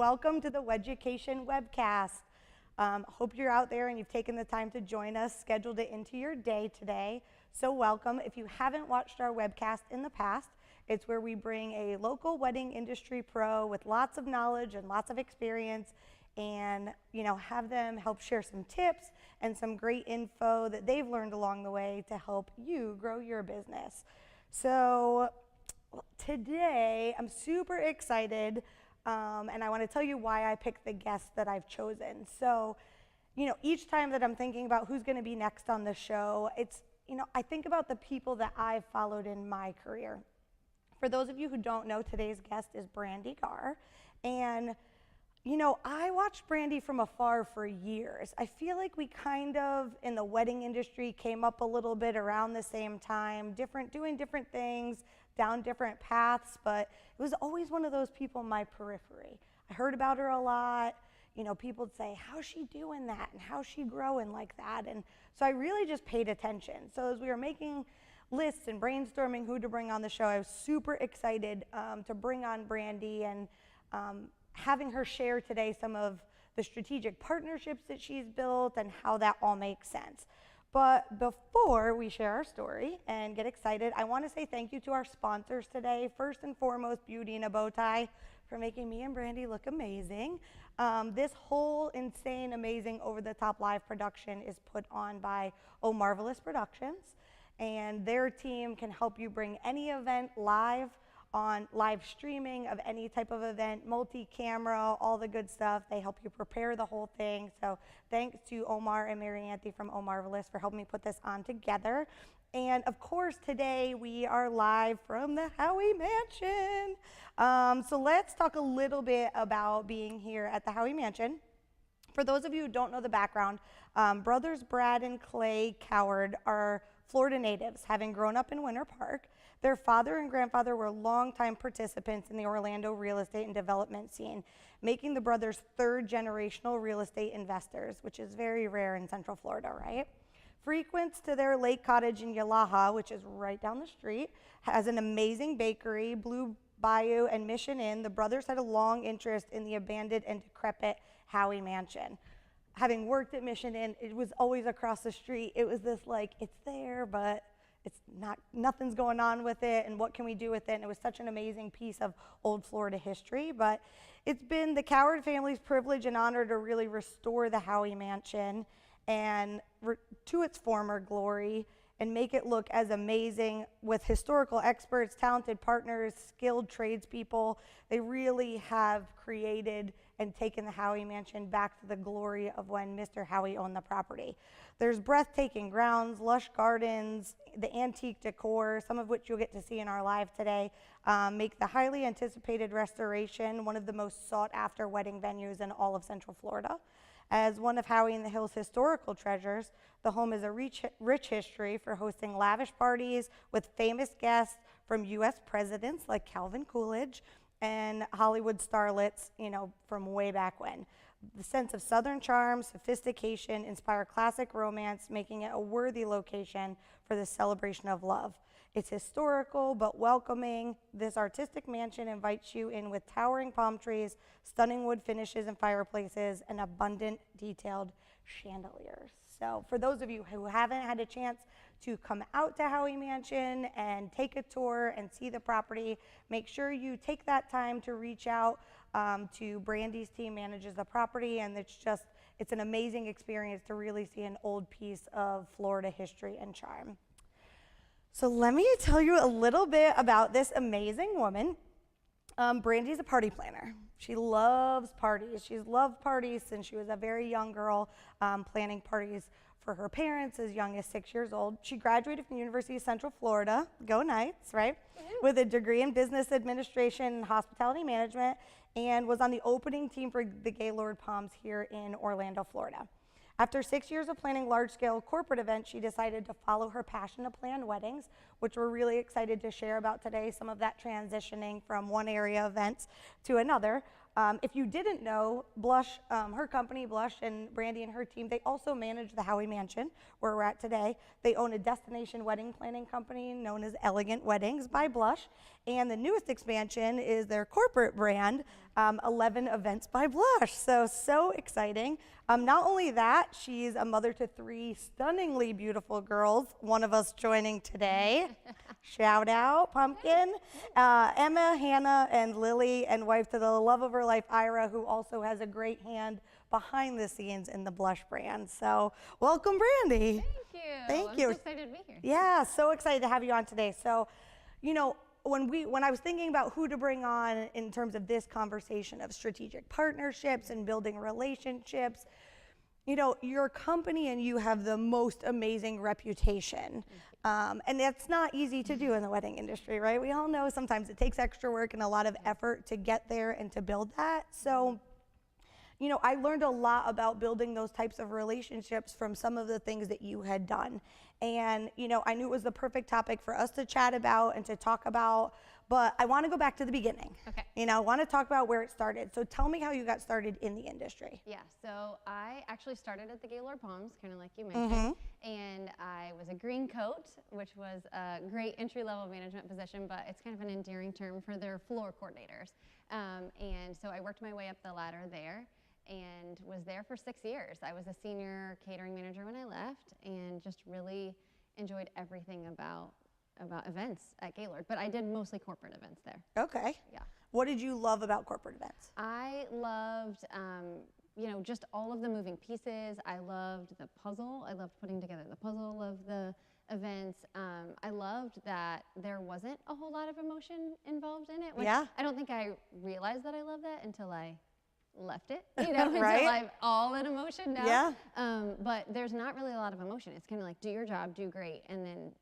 welcome to the Weducation Webcast. Hope you're out there and you've taken the time to join us, scheduled it into your day today. So welcome. If you haven't watched our webcast in the past, it's where we bring a local wedding industry pro with lots of knowledge and lots of experience and have them help share some tips and some great info that they've learned along the way to help you grow your business. So today I'm super excited and I want to tell you why I picked the guests that I've chosen. So each time that I'm thinking about who's going to be next on the show, I think about the people that I've followed in my career. For those of you who don't know, today's guest is Brandee Gaar, and I watched Brandee from afar for years. I feel like we kind of, in the wedding industry, came up a little bit around the same time, doing different things, down different paths, but it was always one of those people in my periphery. I heard about her a lot. People would say, how's she doing that? And how's she growing like that? And so I really just paid attention. So as we were making lists and brainstorming who to bring on the show, I was super excited to bring on Brandee and having her share today some of the strategic partnerships that she's built and how that all makes sense. But before we share our story and get excited, I want to say thank you to our sponsors today. First and foremost, Beauty in a Bow Tie, for making me and Brandee look amazing. This whole insane, amazing, over-the-top live production is put on by Omarvelous Productions, and their team can help you bring any event live on live streaming of any type of event, multi-camera, all the good stuff. They help you prepare the whole thing. So thanks to Omar and Mary Anthony from Omarvelous for helping me put this on together. And of course, today we are live from the Howie Mansion. So let's talk a little bit about being here at the Howie Mansion. For those of you who don't know the background, brothers Brad and Clay Coward are Florida natives, having grown up in Winter Park. Their father and grandfather were longtime participants in the Orlando real estate and development scene, making the brothers third-generational real estate investors, which is very rare in Central Florida, right? Frequents to their lake cottage in Yalaha, which is right down the street, has an amazing bakery, Blue Bayou, and Mission Inn. The brothers had a long interest in the abandoned and decrepit Howie Mansion. Having worked at Mission Inn, it was always across the street. It was this it's there, but it's not, nothing's going on with it, and what can we do with it? And it was such an amazing piece of old Florida history. But it's been the Coward family's privilege and honor to really restore the Howie Mansion and to its former glory and make it look as amazing with historical experts, talented partners, skilled tradespeople. They really have created and taken the Howie Mansion back to the glory of when Mr. Howie owned the property. There's breathtaking grounds, lush gardens, the antique decor, some of which you'll get to see in our live today, make the highly anticipated restoration one of the most sought-after wedding venues in all of Central Florida. As one of Howie and the Hills' historical treasures, the home is a rich history for hosting lavish parties with famous guests from U.S. presidents like Calvin Coolidge and Hollywood starlets, from way back when. The sense of Southern charm, sophistication, inspire classic romance, making it a worthy location for the celebration of love. It's historical but welcoming. This artistic mansion invites you in with towering palm trees, stunning wood finishes and fireplaces, and abundant detailed chandeliers. So for those of you who haven't had a chance to come out to Howie Mansion and take a tour and see the property, make sure you take that time to reach out to Brandee's team, manages the property, and it's an amazing experience to really see an old piece of Florida history and charm. So let me tell you a little bit about this amazing woman. Brandee's a party planner. She loves parties. She's loved parties since she was a very young girl, planning parties for her parents as young as 6 years old. She graduated from the University of Central Florida, go Knights, right? With a degree in business administration and hospitality management, and was on the opening team for the Gaylord Palms here in Orlando, Florida. After 6 years of planning large-scale corporate events, she decided to follow her passion to plan weddings, which we're really excited to share about today, some of that transitioning from one area events to another. If you didn't know, Blush, her company, Blush, and Brandee and her team, they also manage the Howie Mansion, where we're at today. They own a destination wedding planning company known as Elegant Weddings by Blush, and the newest expansion is their corporate brand, 11 events by Blush. So exciting. Not only that, she's a mother to 3 stunningly beautiful girls, one of us joining today. Shout out, Pumpkin. Emma, Hannah, and Lily, and wife to the love of her life, Ira, who also has a great hand behind the scenes in the Blush brand. So welcome, Brandee. Thank you. I'm so excited to be here. Yeah, so excited to have you on today. So, you know, when I was thinking about who to bring on in terms of this conversation of strategic partnerships and building relationships, you know, your company and you have the most amazing reputation. And that's not easy to do in the wedding industry, right? We all know sometimes it takes extra work and a lot of effort to get there and to build that. So, you know, I learned a lot about building those types of relationships from some of the things that you had done. And, you know, I knew it was the perfect topic for us to chat about and to talk about, but I want to go back to the beginning. Okay. You know, I want to talk about where it started. So tell me how you got started in the industry. Yeah, so I actually started at the Gaylord Palms, kind of like you mentioned, and I was a green coat, which was a great entry-level management position, but it's kind of an endearing term for their floor coordinators. And so I worked my way up the ladder there and was there for 6 years. I was a senior catering manager when I left and just really enjoyed everything about events at Gaylord, but I did mostly corporate events there. Okay. Yeah. What did you love about corporate events? I loved, you know, just all of the moving pieces. I loved the puzzle. I loved putting together the puzzle of the events. I loved that there wasn't a whole lot of emotion involved in it. Which Yeah. I don't think I realized that I loved that until I left it, you know, Right. until I'm all in emotion now. Yeah. But there's not really a lot of emotion. It's kind of like, do your job, do great, and then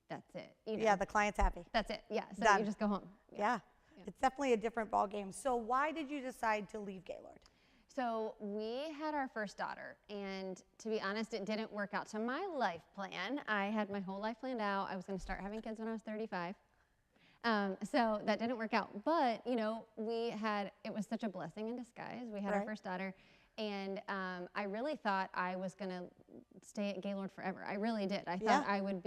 that's it. You know? Yeah, the client's happy. That's it. Yeah. So Done. you just go home. Yeah. It's definitely a different ball game. So why did you decide to leave Gaylord? So we had our first daughter, and to be honest, it didn't work out to my life plan. I had my whole life planned out. I was going to start having kids when I was 35. So that didn't work out. But, you know, it was such a blessing in disguise. We had our first daughter, and I really thought I was going to stay at Gaylord forever. I really did. I thought I would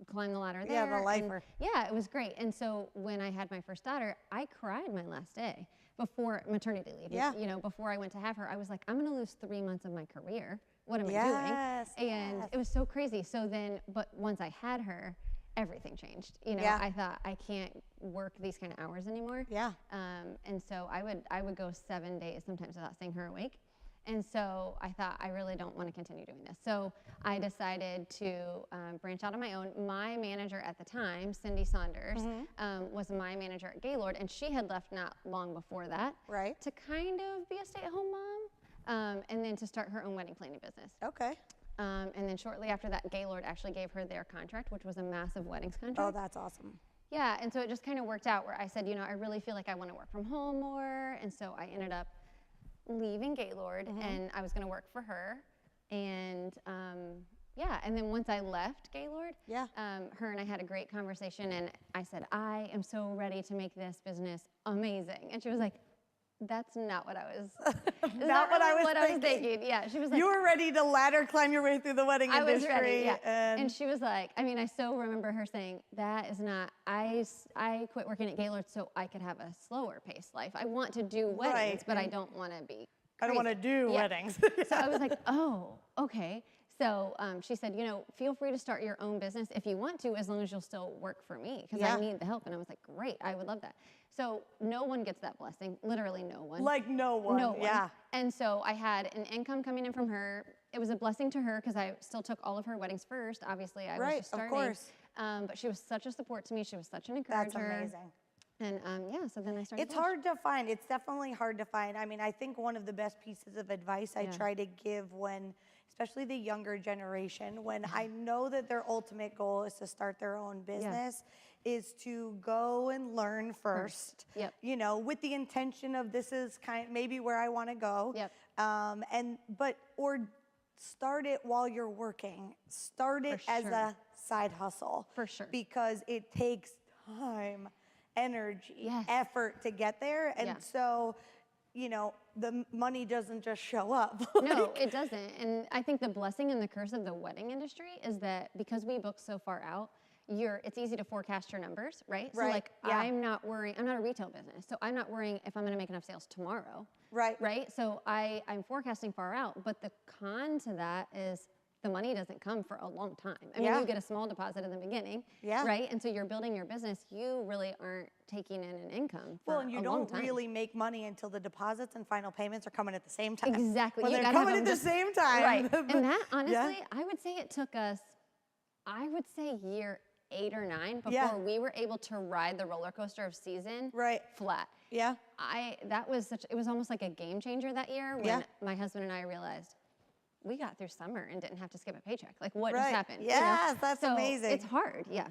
climb the ladder there. Yeah, the lifer. Yeah, it was great. And so when I had my first daughter, I cried my last day before maternity leave. Yeah. You know, before I went to have her, I was like, I'm going to lose 3 months of my career. What am I doing? And it was so crazy. So then, but once I had her, everything changed. You know, I thought I can't work these kind of hours anymore. Yeah. And so I would go 7 days sometimes without seeing her awake. And so I thought, I really don't want to continue doing this. So I decided to branch out on my own. My manager at the time, Cindy Saunders, was my manager at Gaylord, and she had left not long before that to kind of be a stay-at-home mom, and then to start her own wedding planning business. Okay. And then shortly after that, Gaylord actually gave her their contract, which was a massive weddings contract. Oh, that's awesome. Yeah, and so it just kind of worked out where I said, you know, I really feel like I want to work from home more, and so I ended up leaving Gaylord, and I was going to work for her, and and then once I left Gaylord, her and I had a great conversation, and I said, I am so ready to make this business amazing, and she was like, that's not what I was. Not what I was thinking. Yeah, she was like, you were ready to ladder climb your way through the wedding industry. I was ready. Yeah. And she was like, I mean, I so remember her saying, that is not. I quit working at Gaylord so I could have a slower paced life. I want to do weddings, but I don't want to be. I don't want to do weddings. So I was like, oh, okay. So she said, you know, feel free to start your own business if you want to, as long as you'll still work for me, because I need the help. And I was like, great, I would love that. So no one gets that blessing, literally no one. Like no one. No one. Yeah. And so I had an income coming in from her. It was a blessing to her because I still took all of her weddings first. Obviously, I was just starting. Of course. But she was such a support to me. She was such an encourager. That's amazing. And so then I started. It's hard to find. It's definitely hard to find. I mean, I think one of the best pieces of advice I try to give when, especially the younger generation, when I know that their ultimate goal is to start their own business, is to go and learn first. Yep. You know, with the intention of this is maybe where I want to go. Yep. Or start it while you're working. Start it as a side hustle. For sure. Because it takes time, energy, effort to get there. And so, you know, the money doesn't just show up. No, it doesn't. And I think the blessing and the curse of the wedding industry is that because we book so far out, it's easy to forecast your numbers, right? So Right, like, yeah. I'm not a retail business, so I'm not worrying if I'm gonna make enough sales tomorrow. Right. Right? So I'm forecasting far out, but the con to that is the money doesn't come for a long time. I mean, Yeah. you get a small deposit in the beginning, Yeah. right? And so you're building your business, you really aren't taking in an income for Well, and you a long don't time. really make money until the deposits and final payments are coming at the same time. Exactly. When You they're gotta have coming them at the just- same time. Right. And that, Yeah. honestly, I would say it took us, I would say year 8 or 9 before Yeah. we were able to ride the roller coaster of season Right. flat. Yeah. It was almost like a game changer that year when Yeah. my husband and I realized we got through summer and didn't have to skip a paycheck. Like, what Right. just happened? Yes, that's so amazing. It's hard, yeah.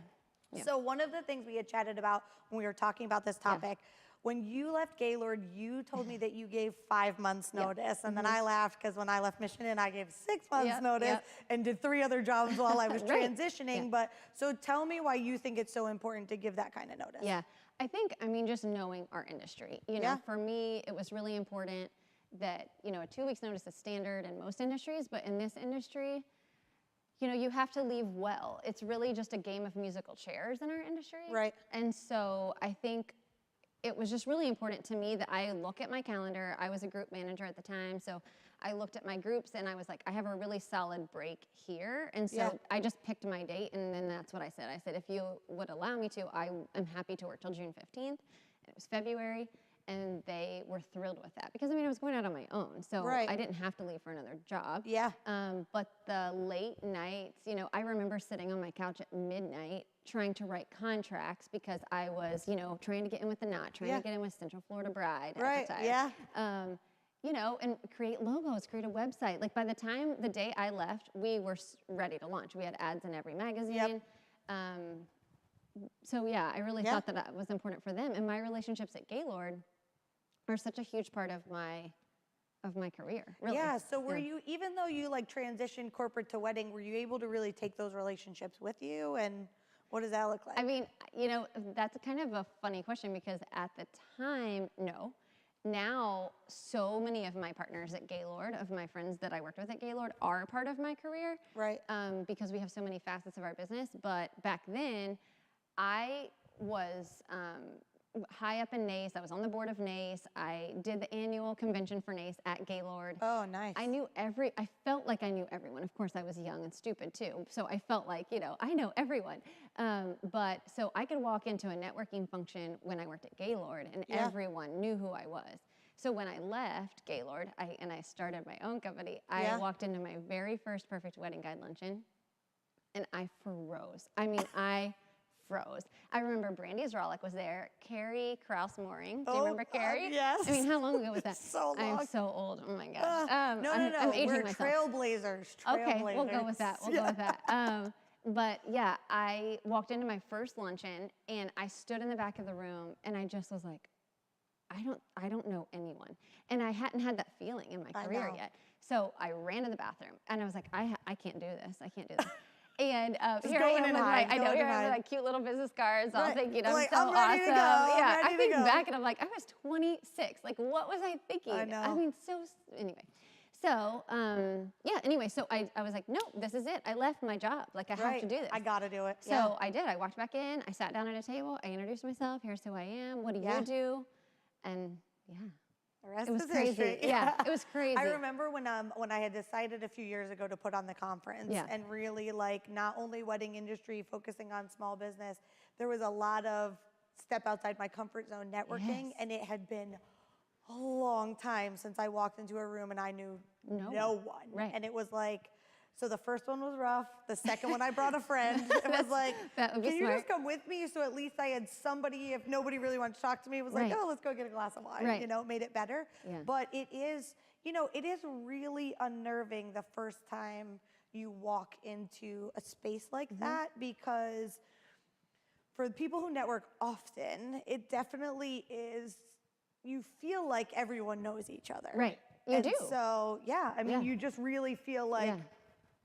So one of the things we had chatted about when we were talking about this topic, when you left Gaylord, you told me that you gave 5 months notice. And then I laughed because when I left Michigan, I gave 6 months Yep, notice yep. and did 3 other jobs while I was Right. transitioning. Yeah. But so tell me why you think it's so important to give that kind of notice. Yeah, I think, I mean, just knowing our industry, you know, Yeah. for me, it was really important that, you know, a 2 weeks notice is standard in most industries, but in this industry, you know, you have to leave well. It's really just a game of musical chairs in our industry. Right. And so I think it was just really important to me that I look at my calendar. I was a group manager at the time, so I looked at my groups and I was like, I have a really solid break here. And so Yeah. I just picked my date, and then that's what I said. I said, if you would allow me to, I am happy to work till June 15th. And it was February, and they were thrilled with that because, I mean, I was going out on my own, so Right. I didn't have to leave for another job. Yeah. But the late nights, you know, I remember sitting on my couch at midnight trying to write contracts because I was, you know, trying to get in with the knot, trying Yeah. to get in with Central Florida Bride Right, at the time. yeah. You know, and create logos, create a website. Like, by the time the day I left, we were ready to launch. We had ads in every magazine. So yeah, I really thought that was important for them. And my relationships at Gaylord are such a huge part of my career. Really. Yeah, so were you, even though you like transitioned corporate to wedding, were you able to really take those relationships with you? And what does that look like? I mean, you know, that's kind of a funny question because at the time, no. Now, so many of my partners at Gaylord, of my friends that I worked with at Gaylord, are a part of my career. Right. Because we have so many facets of our business. But back then, I was high up in NACE. I was on the board of NACE. I did the annual convention for NACE at Gaylord. Oh, nice. I felt like I knew everyone. Of course, I was young and stupid too. So I felt like, you know, I know everyone. But so I could walk into a networking function when I worked at Gaylord and everyone knew who I was. So when I left Gaylord and I started my own company, I walked into my very first Perfect Wedding Guide luncheon and I froze. I mean, I froze. I remember Brandee Israelic was there. Carrie Krause-Mooring. Do you remember Carrie? Yes. I mean, how long ago was that? So long. I'm so old. Oh my gosh. No, I'm aging we're myself. trailblazers. Okay, we'll go with that. We'll go with that. But yeah, I walked into my first luncheon and I stood in the back of the room and I just was like, I don't know anyone. And I hadn't had that feeling in my career yet. So I ran to the bathroom and I was like, I can't do this. I can't do this. And here I am with my cute little business cards, all thinking I'm like, so I'm ready awesome. to go. Yeah, I'm ready I think to go. back and I'm like, I was 26. Like, what was I thinking? I know. I mean, anyway. So, anyway, so I was like, no, this is it. I left my job. Like, I have to do this. I got to do it. So I did. I walked back in. I sat down at a table. I introduced myself. Here's who I am. What do you do? And The rest it was is crazy. history. Yeah, it was crazy. I remember when I had decided a few years ago to put on the conference and really like not only wedding industry, focusing on small business, there was a lot of step outside my comfort zone networking, and it had been a long time since I walked into a room and I knew no one. Right. And it was like, so the first one was rough. The second one, I brought a friend. It was like, can you just come with me? So at least I had somebody, if nobody really wanted to talk to me, it was like, oh, let's go get a glass of wine. You know, it made it better. Yeah. But it is, you know, it is really unnerving the first time you walk into a space like that, because for the people who network often, it definitely is, you feel like everyone knows each other. Right. You do. So, yeah, I mean, you just really feel like,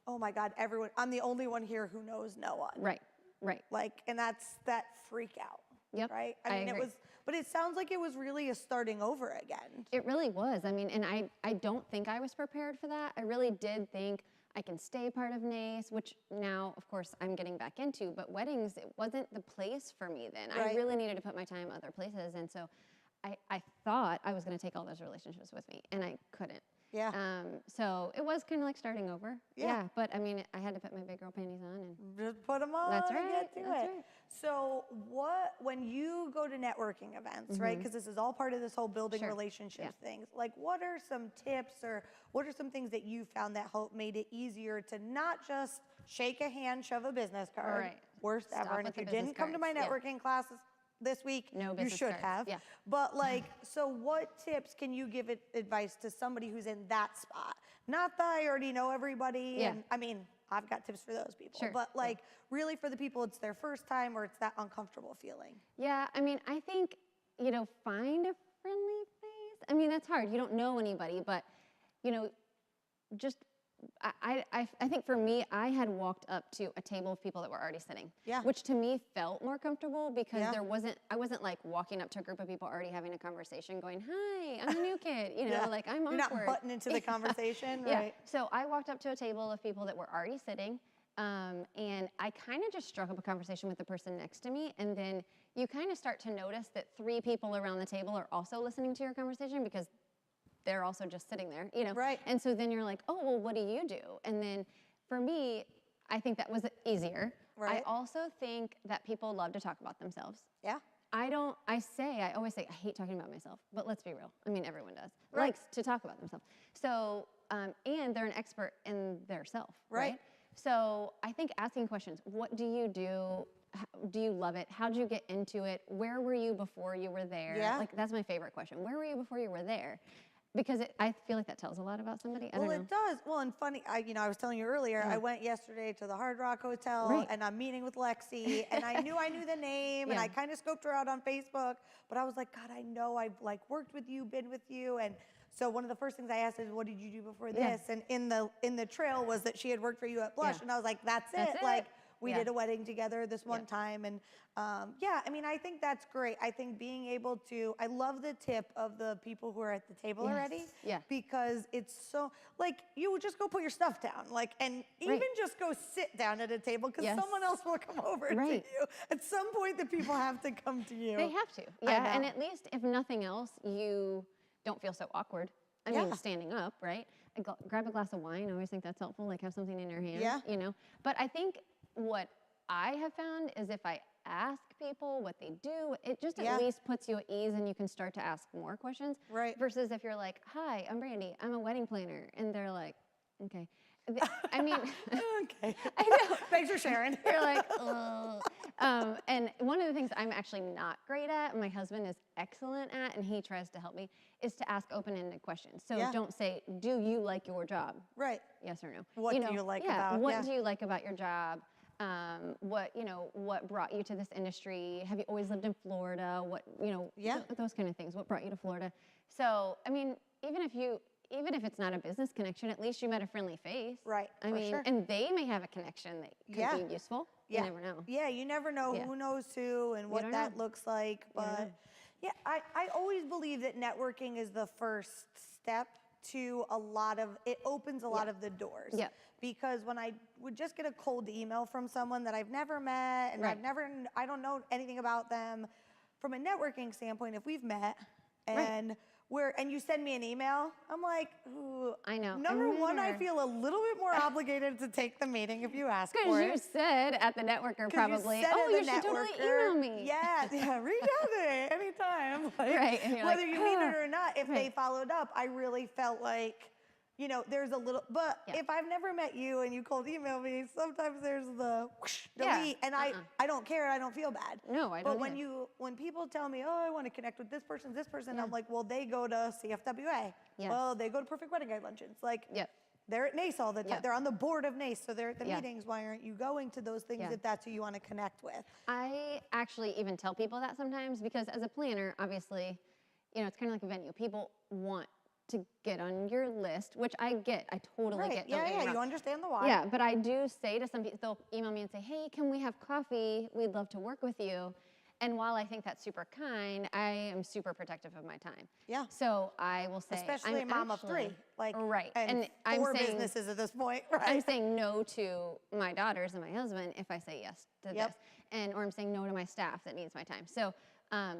oh my God, I'm the only one here who knows no one. Right. Like, and that's that freak out. Yep. Right? I mean, agree. but it sounds like it was really a starting over again. It really was. I mean, and I don't think I was prepared for that. I really did think I can stay part of NACE, which now, of course, I'm getting back into, but weddings, it wasn't the place for me then. I really needed to put my time other places, and so I thought I was going to take all those relationships with me, and I couldn't. Yeah. So it was kind of like starting over. Yeah. But I mean, I had to put my big girl panties on and just put them on. That's and right. Get to it. Right. So when you go to networking events, right? Because this is all part of this whole building relationships things. Like, what are some tips or what are some things that you found that made it easier to not just shake a hand, shove a business card? Right. Worst Stop ever. And with if you the didn't business come to my cards. networking classes this week, No you business should cards. have. Yeah. But like, so what tips can you give advice to somebody who's in that spot? Not that I already know everybody. Yeah. And I mean, I've got tips for those people. Sure. But like, really for the people, it's their first time or it's that uncomfortable feeling. Yeah, I mean, I think, find a friendly face. I mean, that's hard. You don't know anybody, but, just, I think for me, I had walked up to a table of people that were already sitting. Yeah. Which to me felt more comfortable because I wasn't like walking up to a group of people already having a conversation going, hi, I'm a new kid, like I'm awkward. You're not butting into the conversation, Yeah. right? So I walked up to a table of people that were already sitting, and I kind of just struck up a conversation with the person next to me, and then you kind of start to notice that 3 people around the table are also listening to your conversation because they're also just sitting there, Right. And so then you're like, oh, well, what do you do? And then for me, I think that was easier. Right. I also think that people love to talk about themselves. Yeah. I always say, I hate talking about myself, but let's be real. I mean, everyone does. Right. Likes to talk about themselves. So, and they're an expert in their self, Right. So I think asking questions, what do you do? Do you love it? How'd you get into it? Where were you before you were there? Yeah. Like, that's my favorite question. Where were you before you were there? Because I feel like that tells a lot about somebody. I don't know. It does. Well, and funny, I was telling you earlier, I went yesterday to the Hard Rock Hotel and I'm meeting with Lexi and I knew the name and I kind of scoped her out on Facebook, but I was like, God, I know I've like worked with you, been with you. And so one of the first things I asked is, what did you do before this? And in the trail was that she had worked for you at Blush and I was like, that's it. Like, we did a wedding together this one time. And I mean, I think that's great. I think being able to, I love the tip of the people who are at the table already. Yeah. Because it's so, like, you would just go put your stuff down. Like, and even just go sit down at a table because someone else will come over to you. At some point, the people have to come to you. They have to. Yeah. And at least, if nothing else, you don't feel so awkward. I mean, standing up, right? Grab a glass of wine. I always think that's helpful. Like, have something in your hand, But I think what I have found is if I ask people what they do, it just at least puts you at ease and you can start to ask more questions. Right. Versus if you're like, hi, I'm Brandee, I'm a wedding planner. And they're like, okay. I mean, okay. I know. Thanks for sharing. You're like, and one of the things I'm actually not great at, my husband is excellent at, and he tries to help me, is to ask open-ended questions. So don't say, do you like your job? Right. Yes or no. What do you like about? What do you like about your job? What brought you to this industry? Have you always lived in Florida? Those kind of things. What brought you to Florida? So, I mean, even if it's not a business connection, at least you met a friendly face. Right. I mean, and they may have a connection that could be useful. Yeah. You never know. Yeah, you never know who knows who and what that looks like. But I always believe that networking is the first step to it opens a lot of the doors. Yeah. Because when I would just get a cold email from someone that I've never met and I don't know anything about them, from a networking standpoint, if we've met and you send me an email, I'm like, ooh. I know. Number one, I feel a little bit more obligated to take the meeting if you ask for it. Because you said at the networker probably, you should totally email me. Yeah, reach out to me anytime. Like, And you're whether like, you mean it or not, if they followed up, I really felt like, there's a little, but if I've never met you and you cold email me, sometimes there's the whoosh, delete, and I don't care, I don't feel bad. No, I don't. But when people tell me, oh, I want to connect with this person, I'm like, well, they go to CFWA. Yes. Well, they go to Perfect Wedding Guide luncheons. Like, they're at NACE all the time. They're on the board of NACE, so they're at the meetings. Why aren't you going to those things if that's who you want to connect with? I actually even tell people that sometimes because as a planner, obviously, it's kind of like a venue. People want to get on your list, which I get. I totally get. Yeah, you understand the why. Yeah, but I do say to some people, they'll email me and say, hey, can we have coffee? We'd love to work with you. And while I think that's super kind, I am super protective of my time. Yeah. So I will say, especially a mom of 3, like, right, and 4 businesses at this point, right? I'm saying no to my daughters and my husband if I say yes to this, or I'm saying no to my staff that needs my time. So,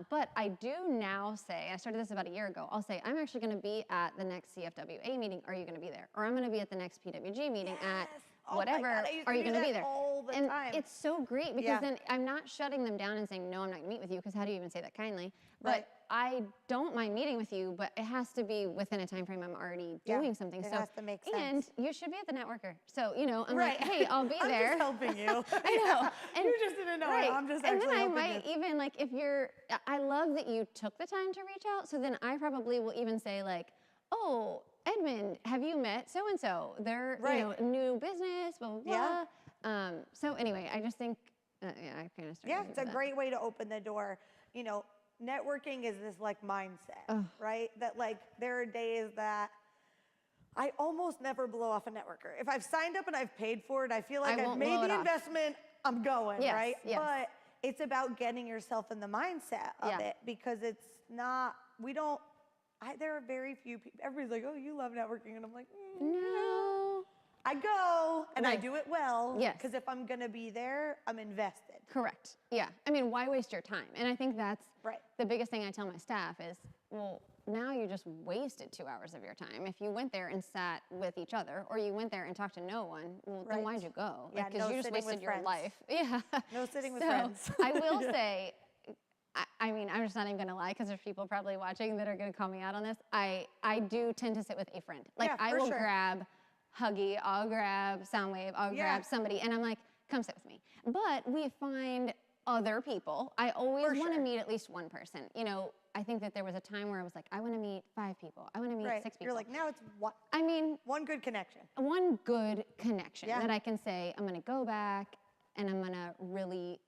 but I do now say, I started this about a year ago, I'll say, I'm actually gonna be at the next CFWA meeting, are you gonna be there? Or I'm gonna be at the next PWG meeting at whatever, are you gonna be there? All the time. It's so great because then I'm not shutting them down and saying, no, I'm not gonna meet with you, because how do you even say that kindly? But I don't mind meeting with you, but it has to be within a time frame I'm already doing something. It so has to make sense. And you should be at the networker. So, you know, I'm like, hey, I'll be there. I'm just helping you. I know. And you just didn't know. I'm just actually helping you. And then I might even, like, if you're, I love that you took the time to reach out. So then I probably will even say, like, oh, Edmund, have you met so-and-so? They're, you know, new business, blah, blah, blah. So anyway, I just think, I kind of started. Yeah, it's a great way to open the door. You know, networking is this, like, mindset, right? That, like, there are days that I almost never blow off a networker. If I've signed up and I've paid for it, I feel like I've made the investment, I'm going, right? Yes. But it's about getting yourself in the mindset of it, because it's not, there are very few people, everybody's like, oh, you love networking, and I'm like, no. I go, and I do it well, Yes. because if I'm gonna be there, I'm invested. Correct. Yeah. I mean, why waste your time? And I think that's the biggest thing I tell my staff is, well, now you just wasted 2 hours of your time. If you went there and sat with each other, or you went there and talked to no one, well, then why'd you go? Yeah, because you just wasted your life. Yeah. No sitting with friends. I will say, I mean, I'm just not even gonna lie, because there's people probably watching that are gonna call me out on this. I do tend to sit with a friend. Like, I will grab Huggy, I'll grab Soundwave, I'll grab somebody, and I'm like, come sit with me. But we find other people. I always want to meet at least one person. You know, I think that there was a time where I was like, I want to meet 5 people. I want to meet 6 people. You're like, now it's one. I mean, one good connection. One good connection that I can say, I'm going to go back and I'm going to really,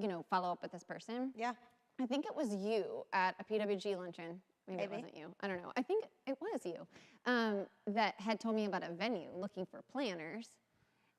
you know, follow up with this person. Yeah. I think it was you at a PWG luncheon. Maybe it wasn't you. I don't know. I think it was you that had told me about a venue looking for planners,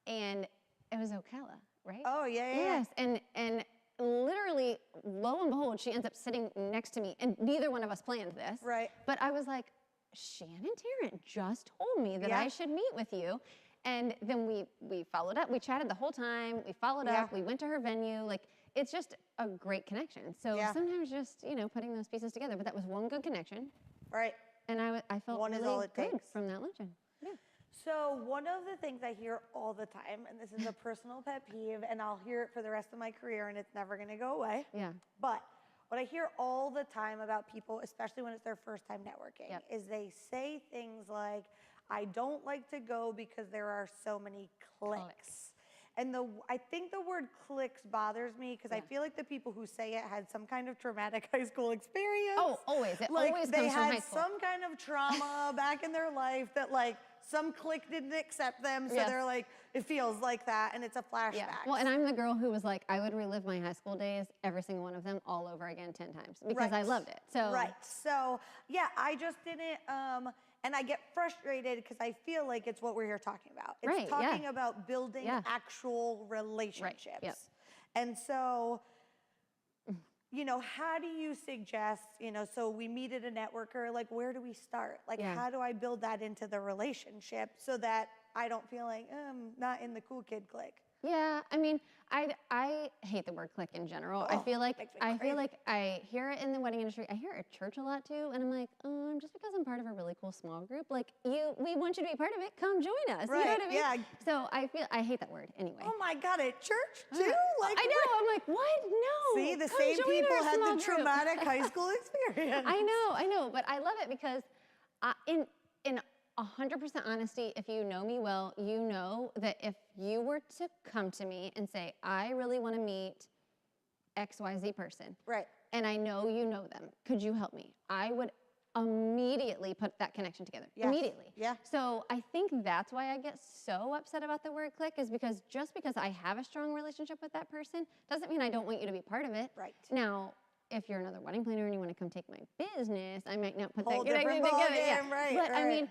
and it was Ocala, right? Oh, yeah. Yes, and literally, lo and behold, she ends up sitting next to me, and neither one of us planned this. Right. But I was like, Shannon Tarrant just told me that I should meet with you. And then we followed up. We chatted the whole time. We followed up. We went to her venue. Like, it's just a great connection. So sometimes just, you know, putting those pieces together. But that was one good connection. Right. And I felt one really is all it good takes. from that luncheon. Yeah. So one of the things I hear all the time, and this is a personal pet peeve, and I'll hear it for the rest of my career, and it's never going to go away. Yeah. But what I hear all the time about people, especially when it's their first time networking, is they say things like, I don't like to go because there are so many clicks. And I think the word clicks bothers me, because I feel like the people who say it had some kind of traumatic high school experience. Oh, always. It like always they comes from had high school. some kind of trauma back in their life that, like, some clique didn't accept them, so they're like, it feels like that, and it's a flashback. Yeah. Well, and I'm the girl who was like, I would relive my high school days, every single one of them, all over again 10 times, because I loved it. So So yeah, I just didn't, and I get frustrated because I feel like it's what we're here talking about. It's talking about building actual relationships. And so, you know, how do you suggest, you know, so we meet at a networker, like, where do we start? Like, how do I build that into the relationship so that I don't feel like, not in the cool kid clique? Yeah, I mean, I hate the word clique in general. I feel like I hear it in the wedding industry. I hear it at church a lot too, and I'm like, just because I'm part of a really cool small group, like we want you to be part of it. Come join us. Right. You know what I mean? Yeah. So I hate that word anyway. Oh my God, at church too? Like, I know. I'm like, what? No. See, the come same join people our had small the group. traumatic high school experience. I know, but I love it because in 100% honesty, if you know me well, you know that if you were to come to me and say, I really want to meet XYZ person. Right. And I know you know them. Could you help me? I would immediately put that connection together. Yes. Immediately. Yeah. So I think that's why I get so upset about the word clique, is because just because I have a strong relationship with that person doesn't mean I don't want you to be part of it. Right. Now, if you're another wedding planner and you want to come take my business, I might not put Whole that connection different together. Right, but I mean,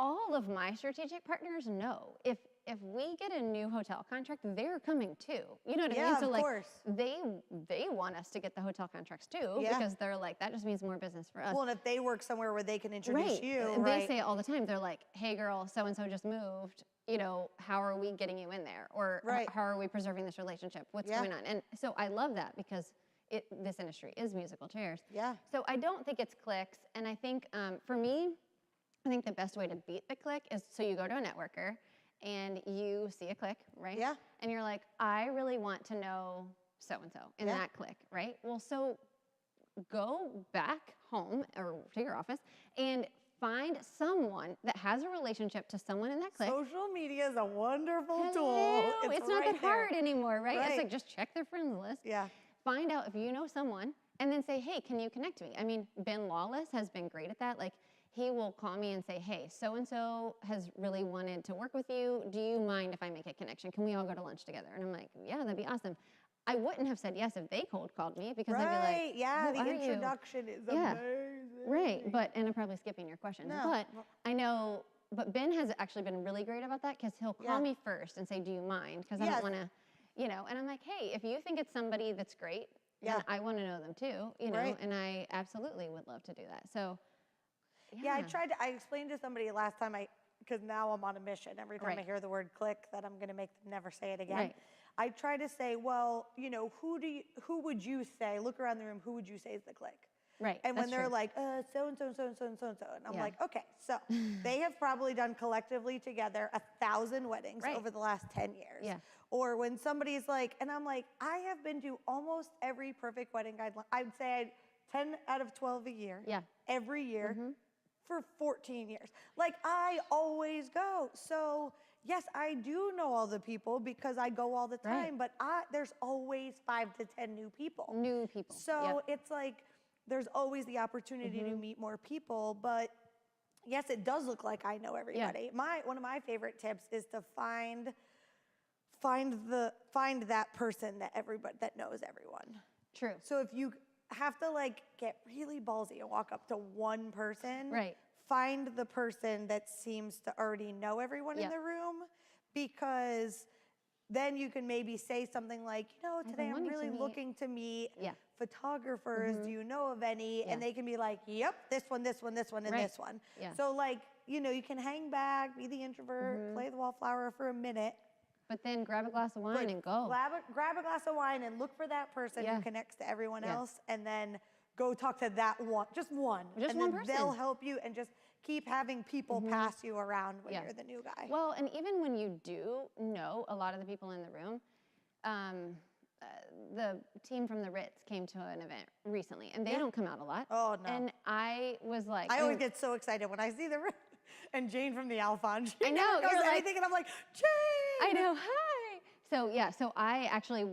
all of my strategic partners know if if we get a new hotel contract, they're coming too. You know what I mean? Yeah, So of like course. they want us to get the hotel contracts too, because they're like, that just means more business for us. Well, and if they work somewhere where they can introduce you, And right? they say it all the time. They're like, hey girl, so-and-so just moved. You know, how are we getting you in there? Or how are we preserving this relationship? What's going on? And so I love that, because this industry is musical chairs. Yeah. So I don't think it's clicks. And I think for me, I think the best way to beat the click is, so you go to a networker and you see a click, right? Yeah. And you're like, I really want to know so-and-so in that click, right? Well, so go back home or to your office and find someone that has a relationship to someone in that clique. Social media is a wonderful tool. It's not that hard anymore, right? It's like, just check their friends list. Yeah. Find out if you know someone, and then say, hey, can you connect me? I mean, Ben Lawless has been great at that. Like, he will call me and say, hey, so-and-so has really wanted to work with you. Do you mind if I make a connection? Can we all go to lunch together? And I'm like, yeah, that'd be awesome. I wouldn't have said yes if they cold called me, because I'd be like, yeah, who the are introduction is Yeah. amazing. Right, and I'm probably skipping your question. No. But I know, but Ben has actually been really great about that, because he'll call me first and say, do you mind? Because I don't want to, you know, and I'm like, hey, if you think it's somebody that's great, then I want to know them too, you know, and I absolutely would love to do that. So, yeah, I explained to somebody last time because now I'm on a mission. Every time I hear the word click, that I'm going to make them never say it again. Right. I try to say, well, you know, who would you say, look around the room, who would you say is the click? Right. And when that's they're true. like, so-and-so, so-and-so, and so-and-so. And I'm like, okay, so they have probably done collectively together 1,000 weddings over the last 10 years. Yeah. Or when somebody's like, and I'm like, I have been to almost every perfect wedding guideline. I'd say 10 out of 12 a year. Yeah. Every year. For 14 years. Like, I always go. So, yes, I do know all the people because I go all the time, but there's always 5 to 10 new people. So, it's like, there's always the opportunity to meet more people, but yes, it does look like I know everybody. One of my favorite tips is to find that person that knows everyone. True. So if you have to like get really ballsy and walk up to one person, find the person that seems to already know everyone in the room, because then you can maybe say something like, you know, today I'm really looking to meet photographers. Do you know of any? And they can be like, yep, this one, this one, this one, and this one. So like, you know, you can hang back, be the introvert, play the wallflower for a minute. But then grab a glass of wine and go. Grab a glass of wine and look for that person who connects to everyone else, and then go talk to that one, just one. Just and one then person. They'll help you, and just keep having people pass you around when you're the new guy. Well, and even when you do know a lot of the people in the room, the team from the Ritz came to an event recently, and they don't come out a lot. Oh, no. And I was like, I always get so excited when I see the and Jane from the Alphon. I know, Never goes you're like, anything, and I'm like, Jane! I know, hi. So yeah, so I actually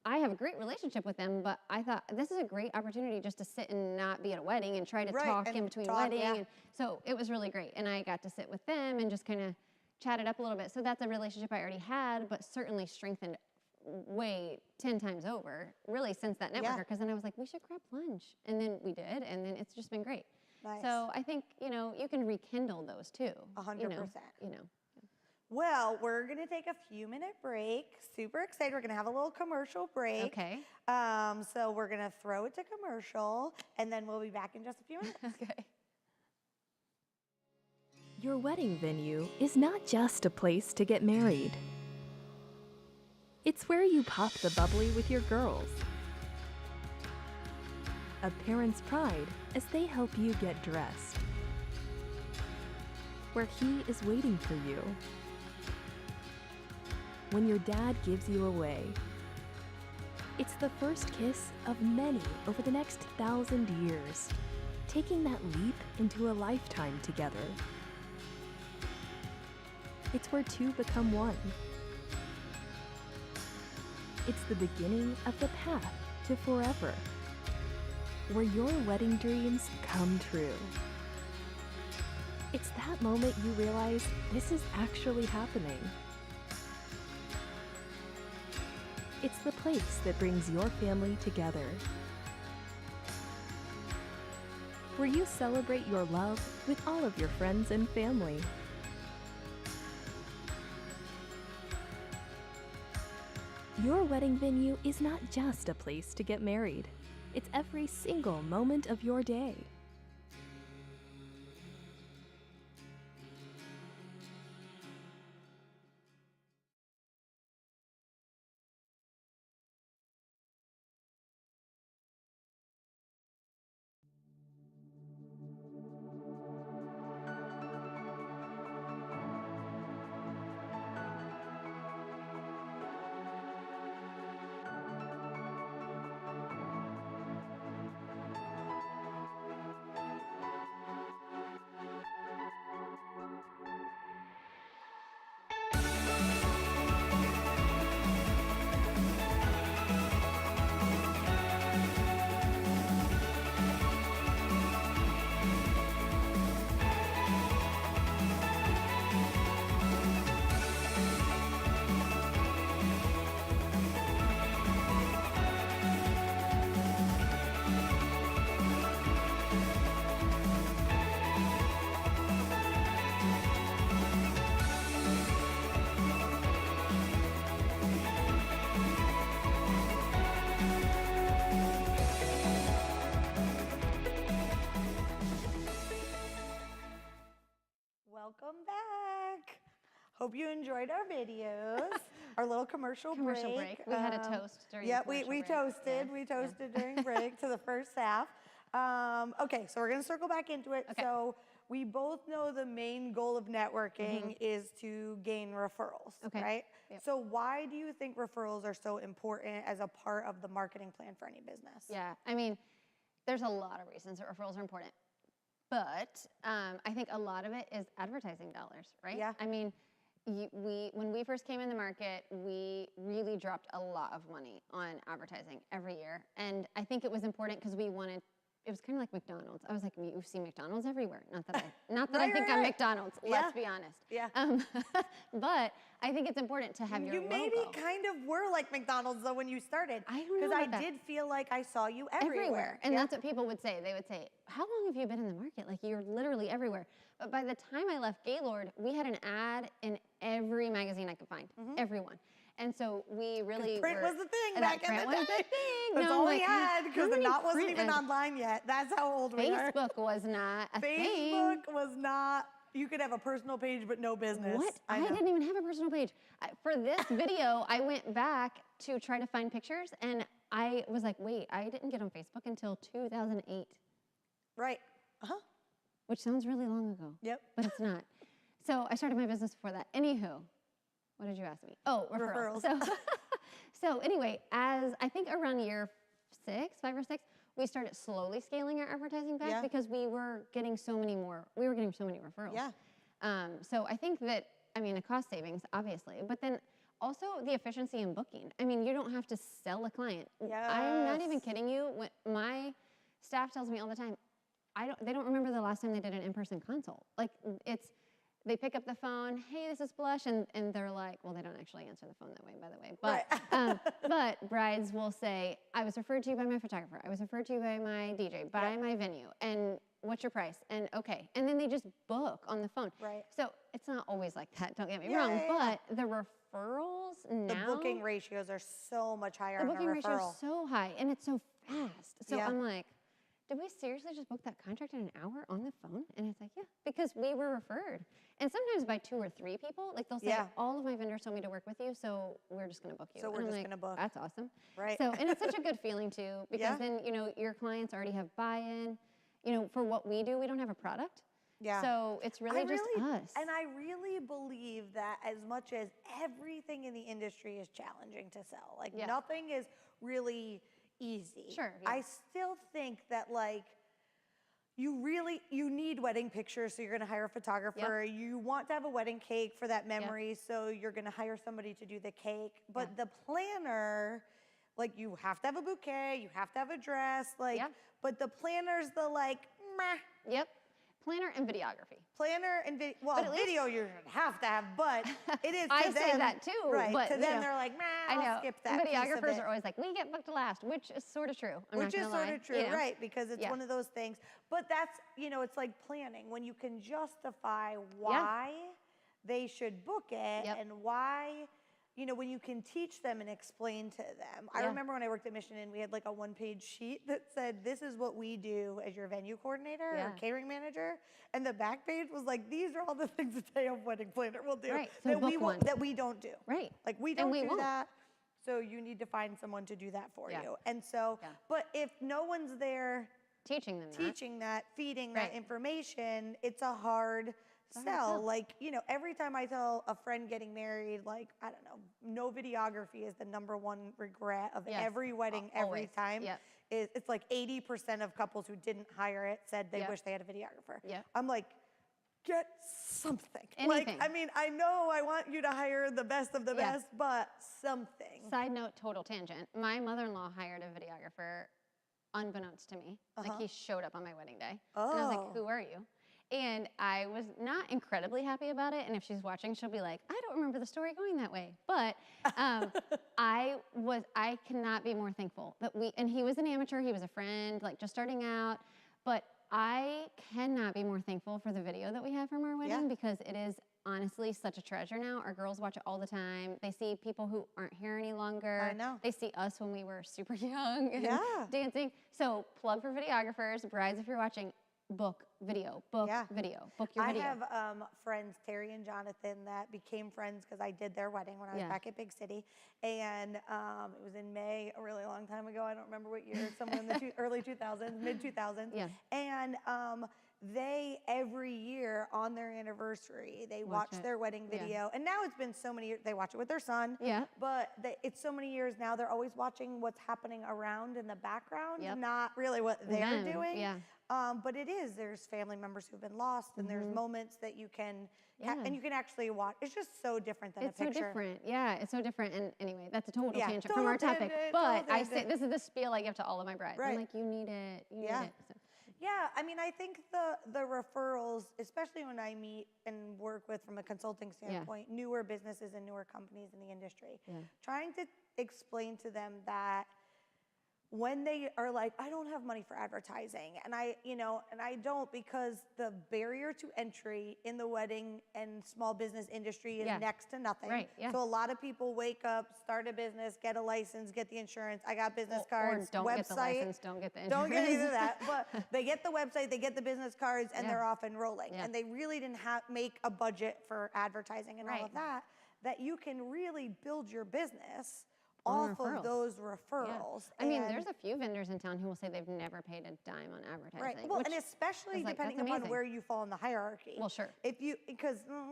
I have a great relationship with them, but I thought this is a great opportunity just to sit and not be at a wedding and try to talk in between wedding. And so it was really great. And I got to sit with them and just kind of chat it up a little bit. So that's a relationship I already had, but certainly strengthened way 10 times over, really, since that networker. Because then I was like, we should grab lunch. And then we did, and then it's just been great. Nice. So I think, you know, you can rekindle those too. 100%. You know. Well, we're going to take a few-minute break. Super excited. We're going to have a little commercial break. Okay. So we're going to throw it to commercial, and then we'll be back in just a few minutes. Okay. Your wedding venue is not just a place to get married. It's where you pop the bubbly with your girls. A parent's pride as they help you get dressed. Where he is waiting for you. When your dad gives you away. It's the first kiss of many over the next 1,000 years, taking that leap into a lifetime together. It's where two become one. It's the beginning of the path to forever, where your wedding dreams come true. It's that moment you realize this is actually happening. It's the place that brings your family together, where you celebrate your love with all of your friends and family. Your wedding venue is not just a place to get married. It's every single moment of your day. Welcome back. Hope you enjoyed our videos, our little commercial break. We had a toast during yeah, the commercial we break. toasted. We toasted during break to the first half. Okay, so we're going to circle back into it. Okay. So we both know the main goal of networking is to gain referrals, right? Yep. So why do you think referrals are so important as a part of the marketing plan for any business? Yeah, I mean, there's a lot of reasons that referrals are important. But I think a lot of it is advertising dollars, right? Yeah. I mean, when we first came in the market, we really dropped a lot of money on advertising every year. And I think it was important because we wanted, it was kind of like McDonald's. I was like, you see McDonald's everywhere. Not that I think I'm McDonald's, let's be honest. Yeah. But I think it's important to have your logo. You maybe kind of were like McDonald's though when you started. I don't know because I about that. did feel like I saw you everywhere. And that's what people would say. They would say, how long have you been in the market? Like, you're literally everywhere. But by the time I left Gaylord, we had an ad in every magazine I could find, everyone. And so we really print was the thing back in the day. Print was the thing. That's No, all like, we had because the knot wasn't even print online yet. That's how old we are. Facebook was not a thing. Facebook was not. You could have a personal page but no business. What? I didn't even have a personal page. For this video, I went back to try to find pictures, and I was like, wait, I didn't get on Facebook until 2008. Right. Which sounds really long ago. Yep. But it's not. So I started my business before that. Anywho, what did you ask me? Oh, referrals. So anyway, as I think around year 5 or 6, we started slowly scaling our advertising back because we were getting so many referrals. Yeah. So I think that, I mean, a cost savings, obviously, but then also the efficiency in booking. I mean, you don't have to sell a client. Yes. I'm not even kidding you. When my staff tells me all the time, they don't remember the last time they did an in-person consult. Like, they pick up the phone, hey, this is Blush, and they're like, well, they don't actually answer the phone that way, by the way. But, but brides will say, I was referred to you by my photographer. I was referred to you by my DJ, by my venue. And what's your price? And okay. And then they just book on the phone. Right. So it's not always like that, don't get me wrong. But the referrals now. The booking ratios are so much higher on a referral. The booking ratio is so high, and it's so fast. So I'm like, did we seriously just book that contract in an hour on the phone? And it's like, yeah, because we were referred. And sometimes by 2 or 3 people, like they'll say, all of my vendors told me to work with you, so we're just gonna book you. So we're just gonna book. That's awesome. Right. So, and it's such a good feeling too, because then, you know, your clients already have buy-in. You know, for what we do, we don't have a product. Yeah. So it's really just us. And I really believe that as much as everything in the industry is challenging to sell, like nothing is really easy. Sure. Yeah. I still think that like you need wedding pictures, so you're gonna hire a photographer. You want to have a wedding cake for that memory, so you're gonna hire somebody to do the cake. But the planner, like you have to have a bouquet, you have to have a dress, like, but the planner's the like, meh. Yep. Planner and videography. Planner and video, well, video you have to have, but it is to I them, say that too. Right, but, to them they're like, I'll skip that piece of Videographers it. are always like, we get booked last, which is sort of true. I'm Which not is gonna sort lie, of true, you know? right, because it's one of those things. But that's, you know, it's like planning. When you can justify why they should book it and why you know, when you can teach them and explain to them. I remember when I worked at Mission Inn, we had like a one-page sheet that said, this is what we do as your venue coordinator or catering manager. And the back page was like, these are all the things that day of wedding planner will do So that we don't do. Right. Like we don't do that. So you need to find someone to do that for you. And so, but if no one's there teaching that, feeding that information, it's a hard sell. Like, you know, every time I tell a friend getting married, like, I don't know, no videography is the #1 regret of every wedding every time. It's like 80% of couples who didn't hire it said they wish they had a videographer. I'm like, get something. Anything. Like, I mean, I know I want you to hire the best of the best, but something. Side note, total tangent. My mother-in-law hired a videographer unbeknownst to me. Like, he showed up on my wedding day. And I was like, who are you? And I was not incredibly happy about it. And if she's watching, she'll be like, I don't remember the story going that way. But I cannot be more thankful that and he was an amateur, he was a friend, like just starting out. But I cannot be more thankful for the video that we have from our wedding because it is honestly such a treasure now. Our girls watch it all the time. They see people who aren't here any longer. I know. They see us when we were super young and dancing. So plug for videographers, brides if you're watching, book video, book your video. I have friends, Terry and Jonathan, that became friends because I did their wedding when I was back at Big City. And it was in May, a really long time ago. I don't remember what year, somewhere in the early 2000s, mid 2000s. And they, every year on their anniversary, they watch their wedding video. And now it's been so many years, they watch it with their son. But it's so many years now, they're always watching what's happening around in the background, not really what they're doing. But there's family members who've been lost, and there's moments that you can, and you can actually watch. It's just so different than a picture. It's so different, it's so different. And anyway, that's a total tangent from our topic. But I say, this is the spiel I give to all of my brides. I'm like, you need it, you need it. So. Yeah, I mean, I think the referrals, especially when I meet and work with, from a consulting standpoint, newer businesses and newer companies in the industry, trying to explain to them that when they are like, I don't have money for advertising, and I don't, because the barrier to entry in the wedding and small business industry is next to nothing. So a lot of people wake up, start a business, get a license, get the insurance. I got business cards, or don't website. Get the license, don't get the insurance. Don't get either of that. But they get the website, they get the business cards, and they're off and rolling. And they really didn't make a budget for advertising and all of that. That you can really build your business off of those referrals. I mean, there's a few vendors in town who will say they've never paid a dime on advertising. Well, and especially depending upon where you fall in the hierarchy. Well, sure. If you,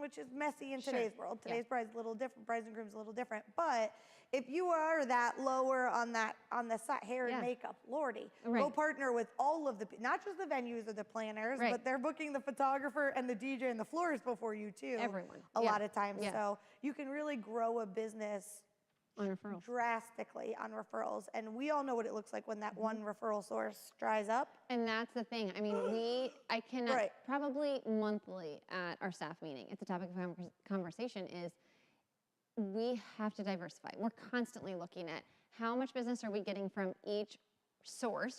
which is messy in today's world. Today's bride's a little different, brides and grooms a little different. But if you are that lower on the side, hair and makeup, Lordy, go partner with all of not just the venues or the planners, but they're booking the photographer and the DJ and the florist before you too. Everyone. A lot of times. So you can really grow a business on referrals. Drastically on referrals. And we all know what it looks like when that one referral source dries up. And that's the thing. I mean, I cannot, probably monthly at our staff meeting, it's a topic of conversation is we have to diversify. We're constantly looking at how much business are we getting from each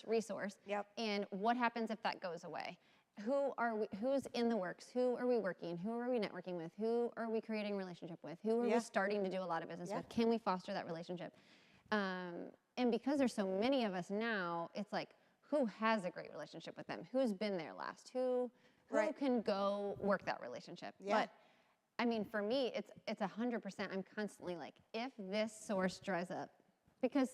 resource, and what happens if that goes away. Who's in the works? Who are we working? Who are we networking with? Who are we creating a relationship with? Who are we starting to do a lot of business with? Can we foster that relationship? And because there's so many of us now, it's like, who has a great relationship with them? Who's been there last? Who can go work that relationship? But I mean, for me, it's 100%. I'm constantly like, if this source dries up, because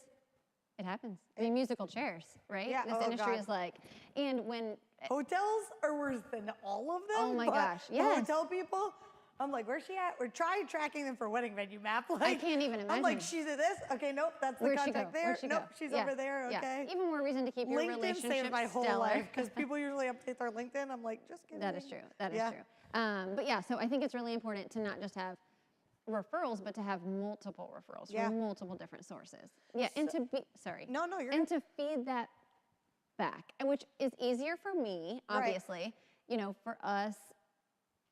it happens. I mean, musical chairs, right? This industry is like, and when hotels are worse than all of them. Oh my gosh, yes. Hotel people, I'm like, where's she at? We're tracking them for wedding venue map. Like, I can't even imagine. I'm like, she's at this. Okay, nope, that's the contact there. Nope, she's over there. Okay. Even more reason to keep your relationship stellar. LinkedIn saved my whole life because people usually update their LinkedIn. I'm like, just kidding. That is true. That is true. But yeah, so I think it's really important to not just have referrals, but to have multiple referrals from multiple different sources. And to be to feed that back, and which is easier for me, obviously. You know, for us,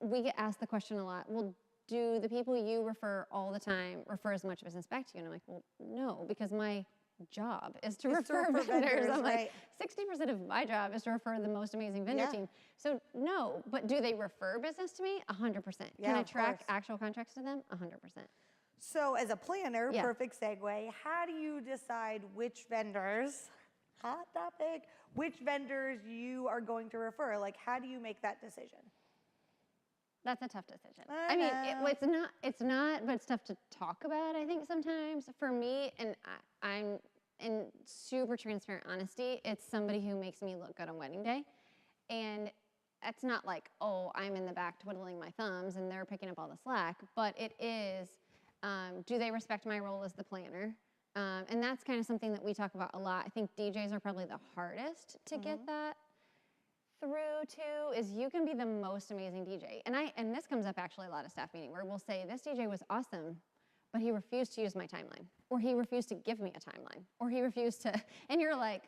we get asked the question a lot, well, do the people you refer all the time refer as much business back to you? And I'm like, well, no, because my job is to refer vendors. I'm like, 60% of my job is to refer the most amazing vendor team. So no, but do they refer business to me? 100%. Can I track actual contracts to them? 100%. So as a planner, Yeah. perfect segue, how do you decide which vendors, hot topic, which vendors you are going to refer? Like, how do you make that decision? That's a tough decision. I mean, know. it's not, but it's tough to talk about, I think, sometimes. For me, and I'm in super transparent honesty, it's somebody who makes me look good on wedding day. And it's not like, oh, I'm in the back twiddling my thumbs and they're picking up all the slack, but it is, do they respect my role as the planner? And that's kind of something that we talk about a lot. I think DJs are probably the hardest to get that through to, is you can be the most amazing DJ. And this comes up actually a lot of staff meeting where we'll say, this DJ was awesome, but he refused to use my timeline, or he refused to give me a timeline, or he refused to, and you're like,